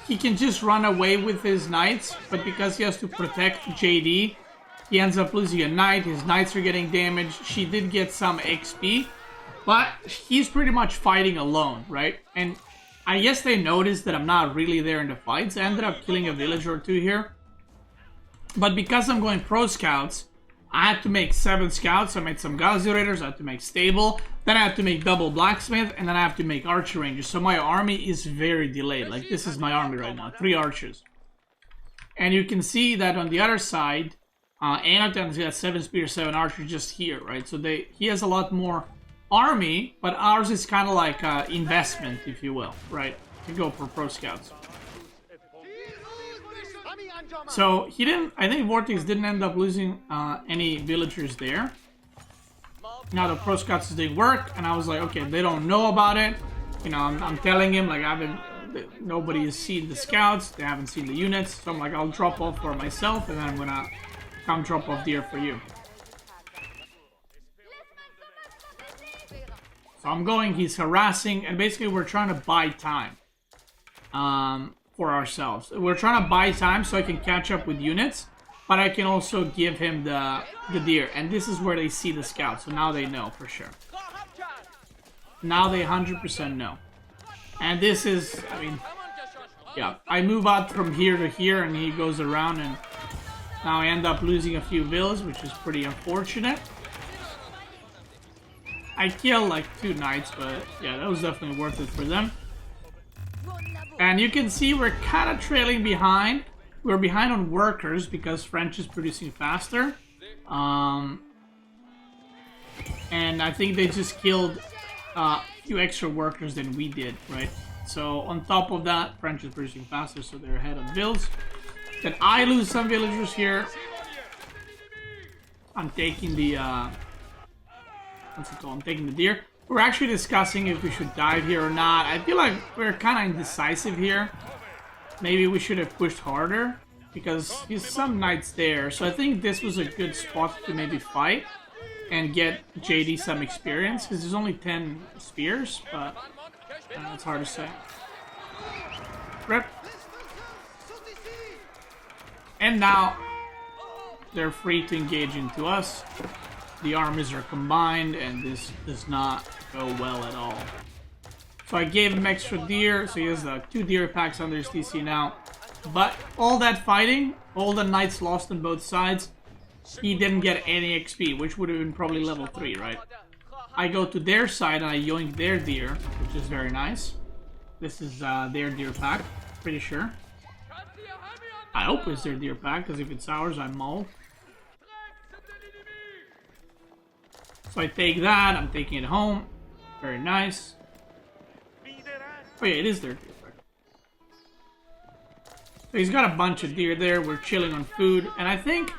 he can just run away with his knights, but because he has to protect JD, he ends up losing a knight. His knights are getting damaged. She did get some XP, but he's pretty much fighting alone, right? And I guess they noticed that I'm not really there in the fights. I ended up killing a villager or two here. But because I'm going pro scouts, I had to make 7 scouts. I made some Gauzy Raiders. I had to make stable. Then I have to make double blacksmith. And then I have to make archer rangers. So my army is very delayed. Like, this is my army right now. 3 archers. And you can see that on the other side, Anotand's got 7 spears, 7 archers just here, right? So he has a lot more army, but ours is kind of like investment, if you will, right? To go for pro scouts. So he didn't, I think VortiX didn't end up losing any villagers there. Now the pro scouts didn't work, and I was like, okay, they don't know about it. You know, I'm telling him, like, nobody has seen the scouts, they haven't seen the units, so I'm like, I'll drop off for myself, and then I'm gonna come drop off deer for you. So I'm going, he's harassing, and basically we're trying to buy time for ourselves. We're trying to buy time so I can catch up with units, but I can also give him the deer. And this is where they see the scouts, so now they know for sure. Now they 100% know. And this is, I mean, yeah, I move out from here to here and he goes around, and now I end up losing a few villas, which is pretty unfortunate. I killed like 2 knights, but yeah, that was definitely worth it for them. And you can see we're kind of trailing behind. We're behind on workers because French is producing faster. And I think they just killed a few extra workers than we did, right? So on top of that, French is producing faster, so they're ahead of vills. Then I lose some villagers here. I'm taking the what's it called? I'm taking the deer. We're actually discussing if we should dive here or not. I feel like we're kind of indecisive here. Maybe we should have pushed harder because there's some knights there. So I think this was a good spot to maybe fight and get JD some experience because there's only 10 spears, but it's hard to say. Rip. And now they're free to engage into us. The armies are combined, and this does not go well at all. So I gave him extra deer, so he has 2 deer packs under his TC now. But all that fighting, all the knights lost on both sides, he didn't get any XP, which would have been probably level 3, right? I go to their side and I yoink their deer, which is very nice. This is their deer pack, pretty sure. I hope it's their deer pack, because if it's ours, I'm mauled. So I take that, I'm taking it home. Very nice. Oh yeah, it is their deer pack. So he's got a bunch of deer there, we're chilling on food. And I think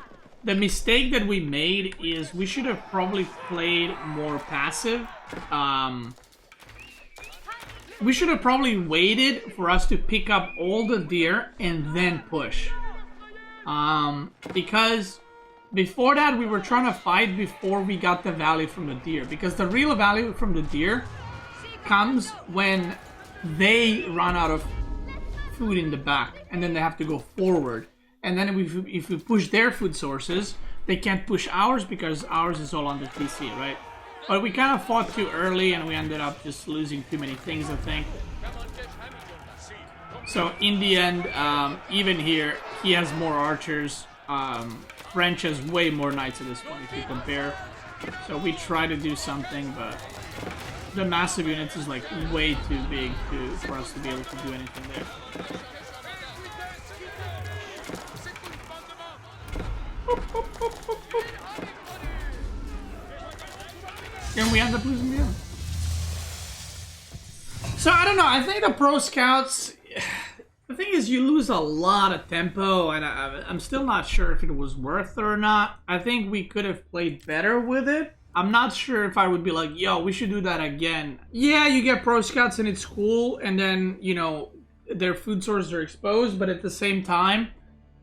the mistake that we made is we should have probably played more passive. We should have probably waited for us to pick up all the deer and then push. Because before that, we were trying to fight before we got the value from the deer. Because the real value from the deer comes when they run out of food in the back. And then they have to go forward. And then if we push their food sources, they can't push ours because ours is all under TC, right? But we kind of fought too early and we ended up just losing too many things, I think. So in the end, even here, he has more archers. French has way more knights at this point if you compare. So we try to do something, but the massive units is like way too big for us to be able to do anything there. And we end up losing the end. So I don't know, I think the pro scouts, the thing is you lose a lot of tempo, and I'm still not sure if it was worth it or not. I think we could have played better with it. I'm not sure if I would be like, yo, we should do that again. Yeah, you get pro scouts and it's cool, and then, you know, their food sources are exposed, but at the same time,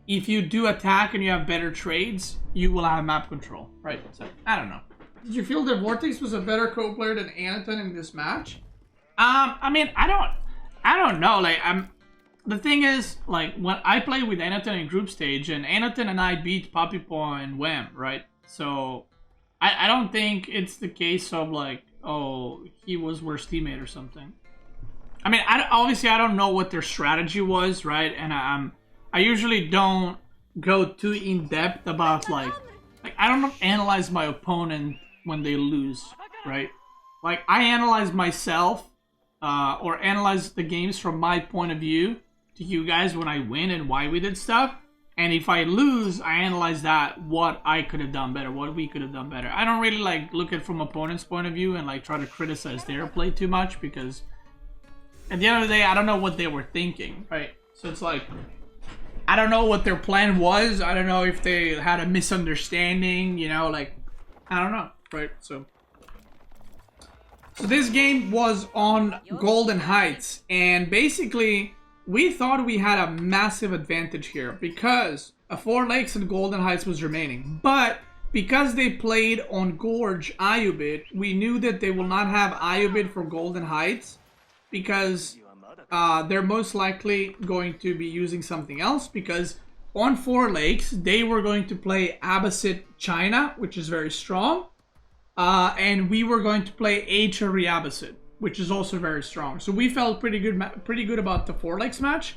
if you do attack and you have better trades, you will have map control, right? So, I don't know. Did you feel that VortiX was a better co-player than Anotand in this match? I mean, I don't know. Like, the thing is, like, when I played with Anotand in group stage, and Anotand and I beat Papipo and Wham, right? So, I don't think it's the case of, like, oh, he was worse teammate or something. I mean, obviously, I don't know what their strategy was, right? And I usually don't go too in-depth about, like, I don't analyze my opponent when they lose, right? Like, I analyze myself, or analyze the games from my point of view to you guys when I win and why we did stuff. And if I lose, I analyze that, what I could have done better, what we could have done better. I don't really, like, look at it from opponent's point of view and, like, try to criticize their play too much, because at the end of the day, I don't know what they were thinking, right? So it's like, I don't know what their plan was. I don't know if they had a misunderstanding, you know, like, I don't know, right? So this game was on Golden Heights, and basically, we thought we had a massive advantage here because 4 lakes and Golden Heights was remaining. But because they played on Gorge Iubit, we knew that they will not have Iubit for Golden Heights because they're most likely going to be using something else, because on 4 lakes, they were going to play Abbasid China, which is very strong. And we were going to play HRE Abbasid, which is also very strong. So we felt pretty good about the 4 lakes match.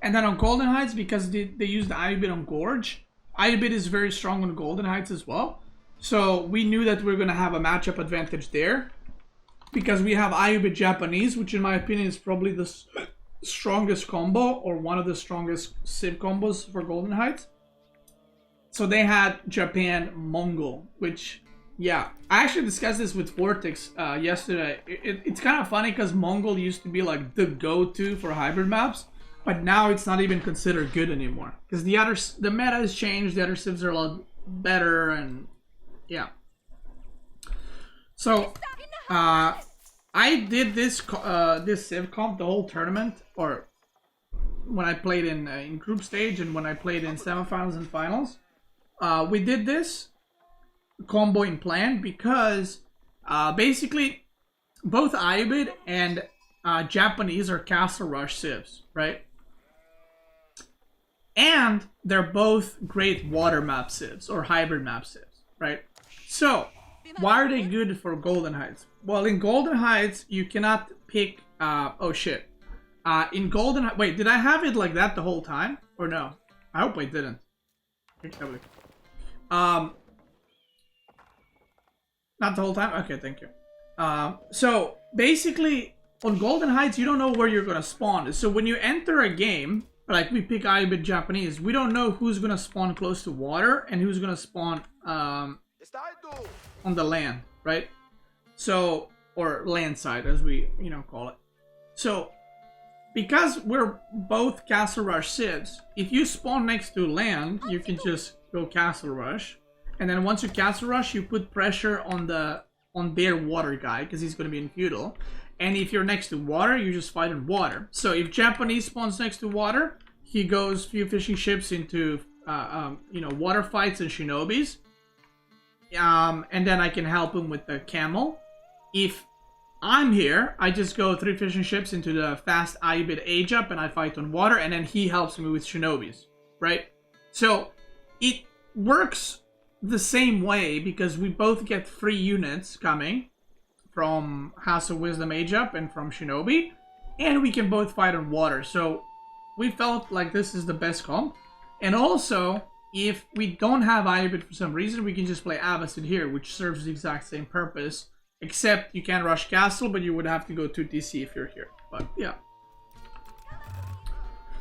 And then on Golden Heights, because they used Iubit on Gorge, Iubit is very strong on Golden Heights as well. So we knew that we were going to have a matchup advantage there, because we have Iubit Japanese, which in my opinion is probably the strongest combo, or one of the strongest Civ combos for Golden Heights. So they had Japan Mongol, which, yeah, I actually discussed this with VortiX yesterday. It's kind of funny because Mongol used to be like the go-to for hybrid maps, but now it's not even considered good anymore because the meta has changed. The other civs are a lot better, and yeah. So I did this civ comp the whole tournament, or when I played in group stage and when I played in semifinals and finals. We did this combo in plan because basically both Iubit and Japanese are Castle Rush civs, right? And they're both great water map civs or hybrid map civs, right? So why are they good for Golden Heights? Well, in Golden Heights you cannot pick oh shit. In Golden, wait, did I have it like that the whole time or no? I hope I didn't. Not the whole time? Okay, thank you. So, basically, on Golden Heights, you don't know where you're gonna spawn. So when you enter a game, like we pick Iubit Japanese, we don't know who's gonna spawn close to water and who's gonna spawn on the land, right? So, or land side, as we, call it. So, because we're both Castle Rush civs, if you spawn next to land, you can just go Castle Rush. And then once you Castle Rush, you put pressure on their water guy, because he's going to be in feudal. And if you're next to water, you just fight in water. So if Japanese spawns next to water, he goes few fishing ships into water fights and shinobis. And then I can help him with the camel. If I'm here, I just go 3 fishing ships into the fast Iubit age up and I fight on water, and then he helps me with shinobis, right? So it works the same way because we both get 3 units coming from House of Wisdom age up and from shinobi, and we can both fight on water. So we felt like this is the best comp. And also, if we don't have Iubit for some reason, we can just play Abbasid here, which serves the exact same purpose. Except you can rush castle, but you would have to go to TC if you're here. But yeah.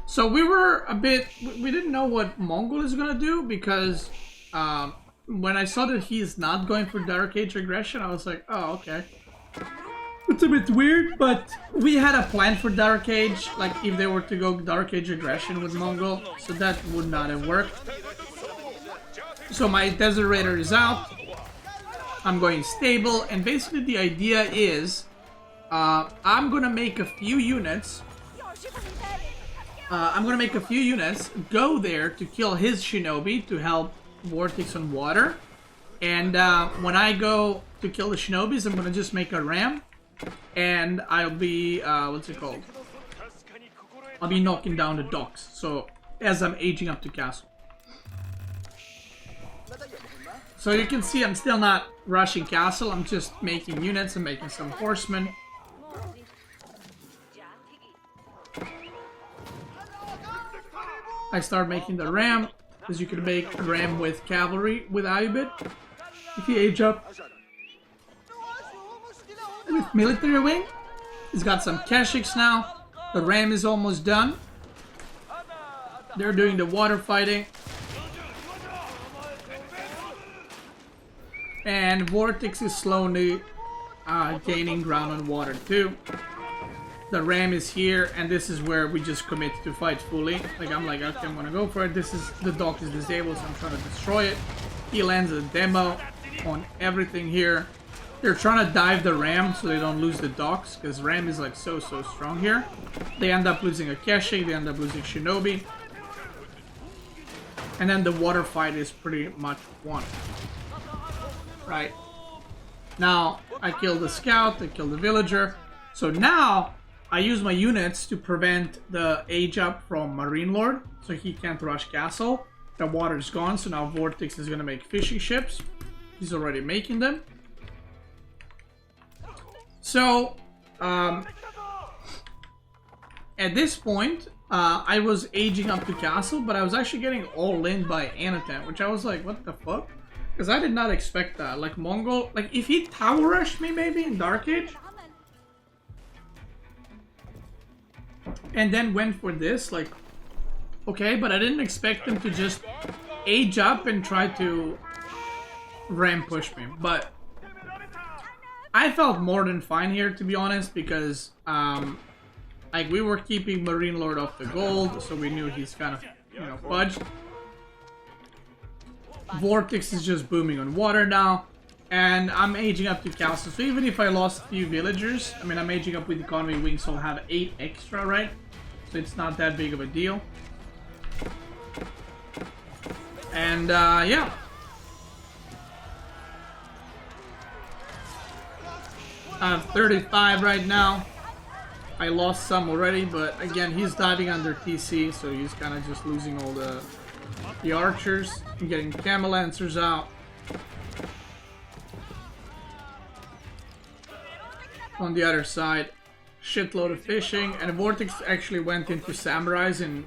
So we were we didn't know what Mongol is gonna do because when I saw that he's not going for Dark Age Regression, I was like, oh, okay. It's a bit weird, but we had a plan for Dark Age, like if they were to go Dark Age Regression with Mongol, so that would not have worked. So my Desert Raider is out. I'm going stable, and basically the idea is I'm gonna make a few units. Go there to kill his shinobi to help VortiX on water, And when I go to kill the shinobis, I'm gonna just make a ram. And I'll be, what's it called? I'll be knocking down the docks. So, as I'm aging up to castle. So you can see I'm still not rushing castle. I'm just making units and making some horsemen. I start making the ram, because you can make a ram with cavalry with Ayubit if you age up. With military wing, he's got some Keshiks now. The ram is almost done. They're doing the water fighting. And VortiX is slowly gaining ground on water too. The ram is here, and this is where we just commit to fight fully. Like, I'm like, okay, I'm gonna go for it. This is, the dock is disabled, so I'm trying to destroy it. He lands a demo on everything here. They're trying to dive the ram so they don't lose the docks, because ram is like so strong here. They end up losing a Keshe, they end up losing Shinobi. And then the water fight is pretty much won. Right. Now, I kill the scout, I kill the villager. So now, I use my units to prevent the age up from MarineLorD, so he can't rush castle. The water's gone, so now VortiX is gonna make fishing ships. He's already making them. So, at this point, I was aging up to castle, but I was actually getting all in by Anotand, which I was like, what the fuck? Because I did not expect that. Like, Mongol, like, if he tower rushed me maybe in Dark Age, and then went for this, like, okay, but I didn't expect him to just age up and try to ram push me. But I felt more than fine here, to be honest, because like, we were keeping MarineLorD off the gold, so we knew he's kind of, you know, fudged. VortiX is just booming on water now, and I'm aging up to castle. So even if I lost a few villagers, I mean, I'm aging up with economy wings, so I'll have 8 extra, right? So it's not that big of a deal. And yeah. I have 35 right now. I lost some already, but again, he's diving under TC, so he's kind of just losing all the archers. I'm getting camel lancers out. On the other side, shitload of fishing, and VortiX actually went into samurais in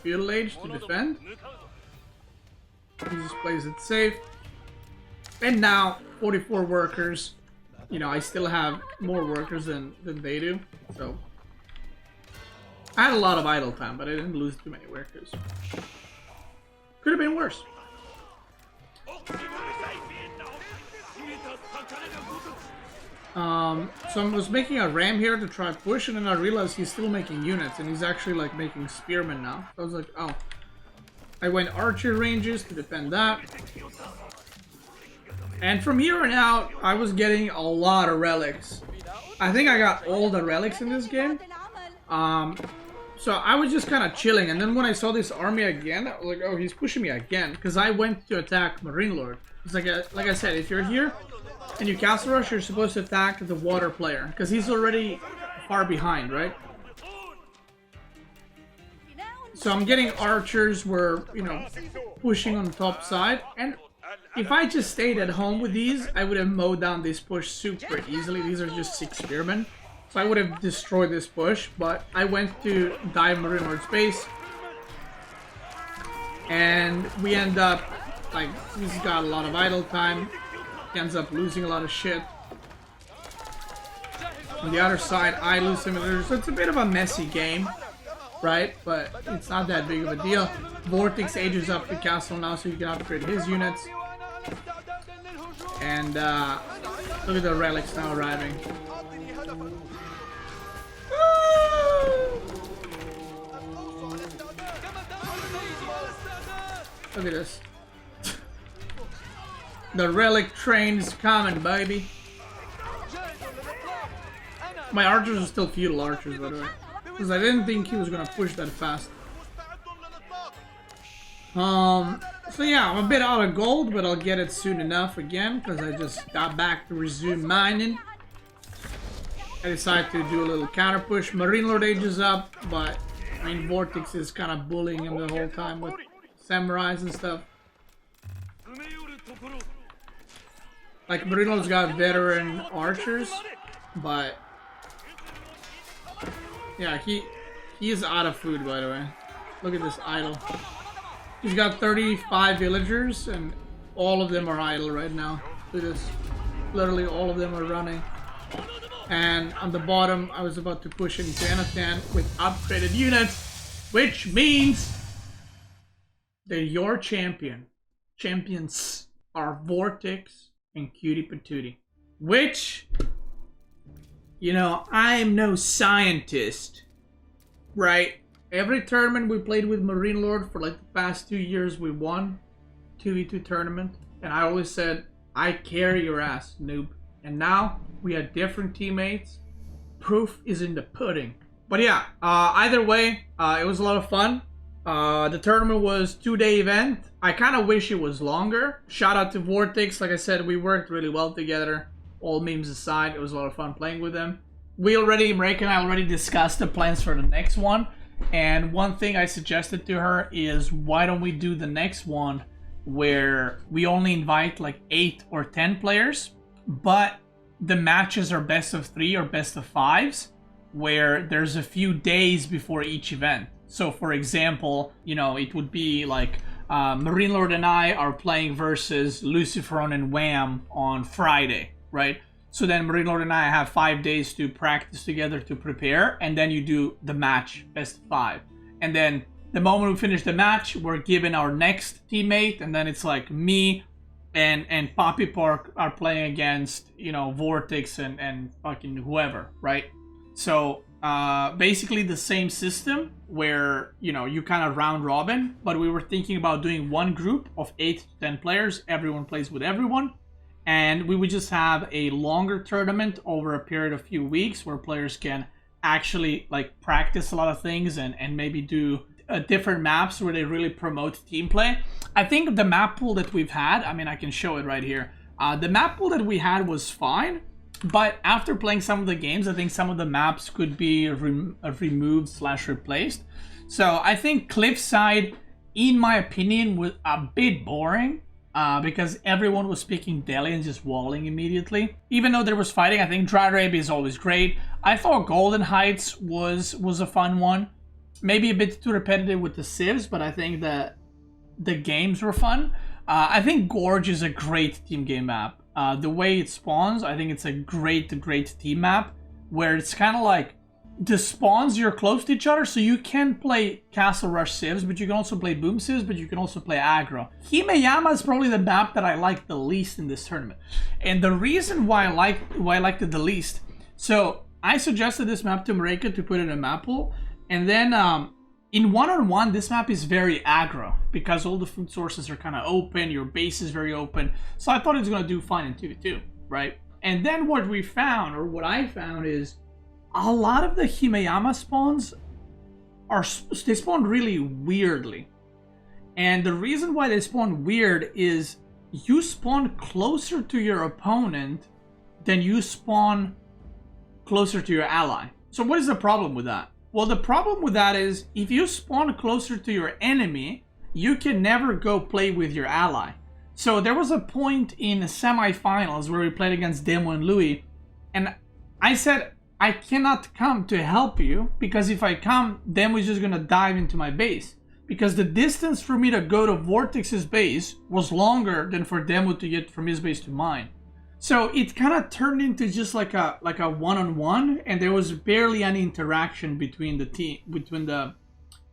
feudal age to defend. He just plays it safe. And now 44 workers. You know, I still have more workers than they do, so I had a lot of idle time, but I didn't lose too many workers. Could have been worse. So I was making a ram here to try push, and then I realized he's still making units, and he's actually like making spearmen now. So I was like, oh. I went archer ranges to defend that. And from here on out, I was getting a lot of relics. I think I got all the relics in this game. So I was just kind of chilling, and then when I saw this army again, I was like, oh, he's pushing me again, because I went to attack MarineLorD. It's like I said, if you're here and you castle rush, you're supposed to attack the water player, because he's already far behind, right? So I'm getting archers where, you know, pushing on the top side, and if I just stayed at home with these, I would have mowed down this push super easily. These are just 6 spearmen. So I would have destroyed this push, but I went to dive MarineLorD's base. And we end up, like, he's got a lot of idle time. He ends up losing a lot of shit. On the other side, I lose some villagers. So it's a bit of a messy game, right? But it's not that big of a deal. VortiX ages up the castle now, so you can upgrade his units. And look at the relics now arriving. Look at this. The relic train's coming, baby. My archers are still feudal archers, by the way, because I didn't think he was gonna push that fast. So yeah, I'm a bit out of gold, but I'll get it soon enough again, because I just got back to resume mining. I decided to do a little counter push. MarineLorD ages up, but I mean VortiX is kind of bullying him the whole time with samurais and stuff. Like MarineLorD's got veteran archers, but yeah, he is out of food, by the way. Look at this idle. He's got 35 villagers, and all of them are idle right now. Look at this. Literally all of them are running. And on the bottom, I was about to push into Anotand with upgraded units, which means that your champions are VortiX and Cutie Patootie. Which, you know, I am no scientist, right? Every tournament we played with MarineLorD for like the past 2 years, we won 2v2 tournament. And I always said, I carry your ass, noob. And now we had different teammates. Proof is in the pudding. But yeah, either way, it was a lot of fun. The tournament was a 2-day event. I kind of wish it was longer. Shout out to VortiX. Like I said, we worked really well together. All memes aside, it was a lot of fun playing with them. Marika and I already discussed the plans for the next one. And one thing I suggested to her is, why don't we do the next one where we only invite like 8 or 10 players, but the matches are best of 3 or best of 5s, where there's a few days before each event. So for example, you know, it would be like MarineLorD and I are playing versus Luciferon and Wham on Friday, right? So then MarineLorD and I have 5 days to practice together to prepare, and then you do the match, best of 5. And then the moment we finish the match, we're given our next teammate, and then it's like me and Poppy Park are playing against, you know, VortiX and fucking whoever, right? So basically the same system where, you know, you kind of round robin, but we were thinking about doing one group of 8 to 10 players. Everyone plays with everyone. And we would just have a longer tournament over a period of few weeks where players can actually like practice a lot of things and maybe do different maps where they really promote team play. I think the map pool that we've had, I mean, I can show it right here. The map pool that we had was fine, but after playing some of the games, I think some of the maps could be removed/replaced. So I think Cliffside, in my opinion, was a bit boring. Because everyone was speaking Delhi and just walling immediately. Even though there was fighting, I think Dry Arabia is always great. I thought Golden Heights was a fun one. Maybe a bit too repetitive with the civs, but I think that the games were fun. I think Gorge is a great team game map. The way it spawns, I think it's a great team map, where it's kind of like the spawns, you're close to each other, so you can play Castle Rush civs, but you can also play boom civs, but you can also play aggro. Himeyama is probably the map that I like the least in this tournament. And the reason why I liked it the least, so I suggested this map to Marika to put in a map pool, and then in one-on-one, this map is very aggro, because all the food sources are kind of open, your base is very open, so I thought it was going to do fine in 2v2, right? And then what we found, or what I found, is a lot of the Himeyama spawns they spawn really weirdly. And the reason why they spawn weird is you spawn closer to your opponent than you spawn closer to your ally. So what is the problem with that? Well, the problem with that is if you spawn closer to your enemy, you can never go play with your ally. So there was a point in the semifinals where we played against Demo and Louis, and I said, I cannot come to help you, because if I come, Demo is just gonna dive into my base. Because the distance for me to go to VortiX's base was longer than for Demo to get from his base to mine. So it kind of turned into just like a one-on-one, and there was barely any interaction between the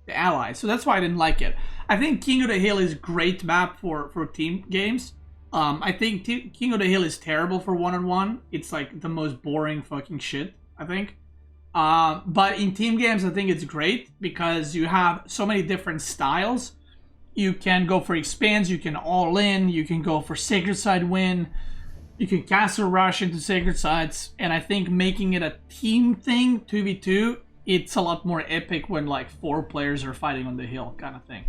allies. So that's why I didn't like it. I think King of the Hill is a great map for team games. I think King of the Hill is terrible for one-on-one. It's like the most boring fucking shit, I think. But in team games, I think it's great because you have so many different styles. You can go for expands, you can all in, you can go for sacred side win, you can castle rush into sacred sides, and I think making it a team thing, 2v2, it's a lot more epic when like 4 players are fighting on the hill kind of thing.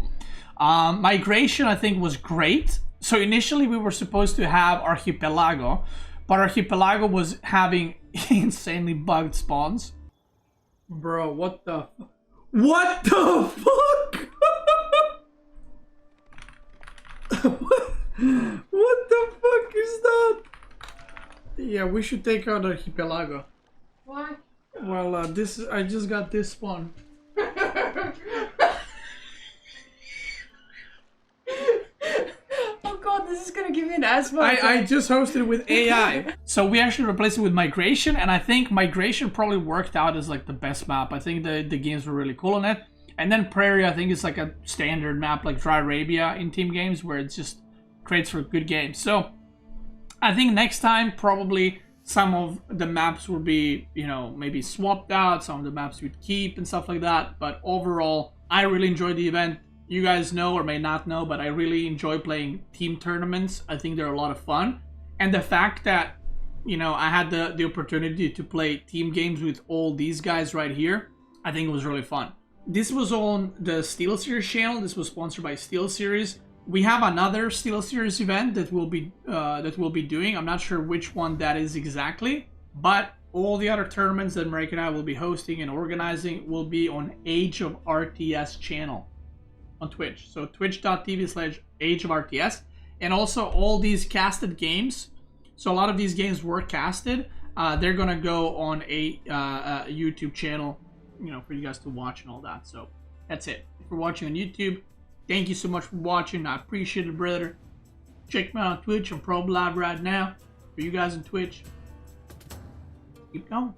Migration, I think, was great. So initially we were supposed to have Archipelago, but Archipelago was having insanely bugged spawns. Bro, what the fuck? What the fuck? What the fuck is that? Yeah, we should take out Archipelago. Why? Well, I just got this spawn. Oh god, this is gonna give me an asthma. I just hosted it with AI. So we actually replaced it with Migration, and I think Migration probably worked out as like the best map. I think the games were really cool on it. And then Prairie, I think, is like a standard map like Dry Arabia in team games where it just creates for good games. So I think next time probably some of the maps will be, you know, maybe swapped out, some of the maps we'd keep and stuff like that. But overall, I really enjoyed the event. You guys know or may not know, but I really enjoy playing team tournaments. I think they're a lot of fun. And the fact that, you know, I had the opportunity to play team games with all these guys right here, I think it was really fun. This was on the SteelSeries channel. This was sponsored by SteelSeries. We have another SteelSeries event that we'll be doing. I'm not sure which one that is exactly, but all the other tournaments that Marek and I will be hosting and organizing will be on Age of RTS channel on Twitch. So twitch.tv/Age of RTS, and also all these casted games. So a lot of these games were casted. They're gonna go on a YouTube channel, you know, for you guys to watch and all that. So that's it. If you're watching on YouTube, thank you so much for watching. I appreciate it, brother. Check me out on Twitch. I'm Probe Live right now. For you guys on Twitch, keep going.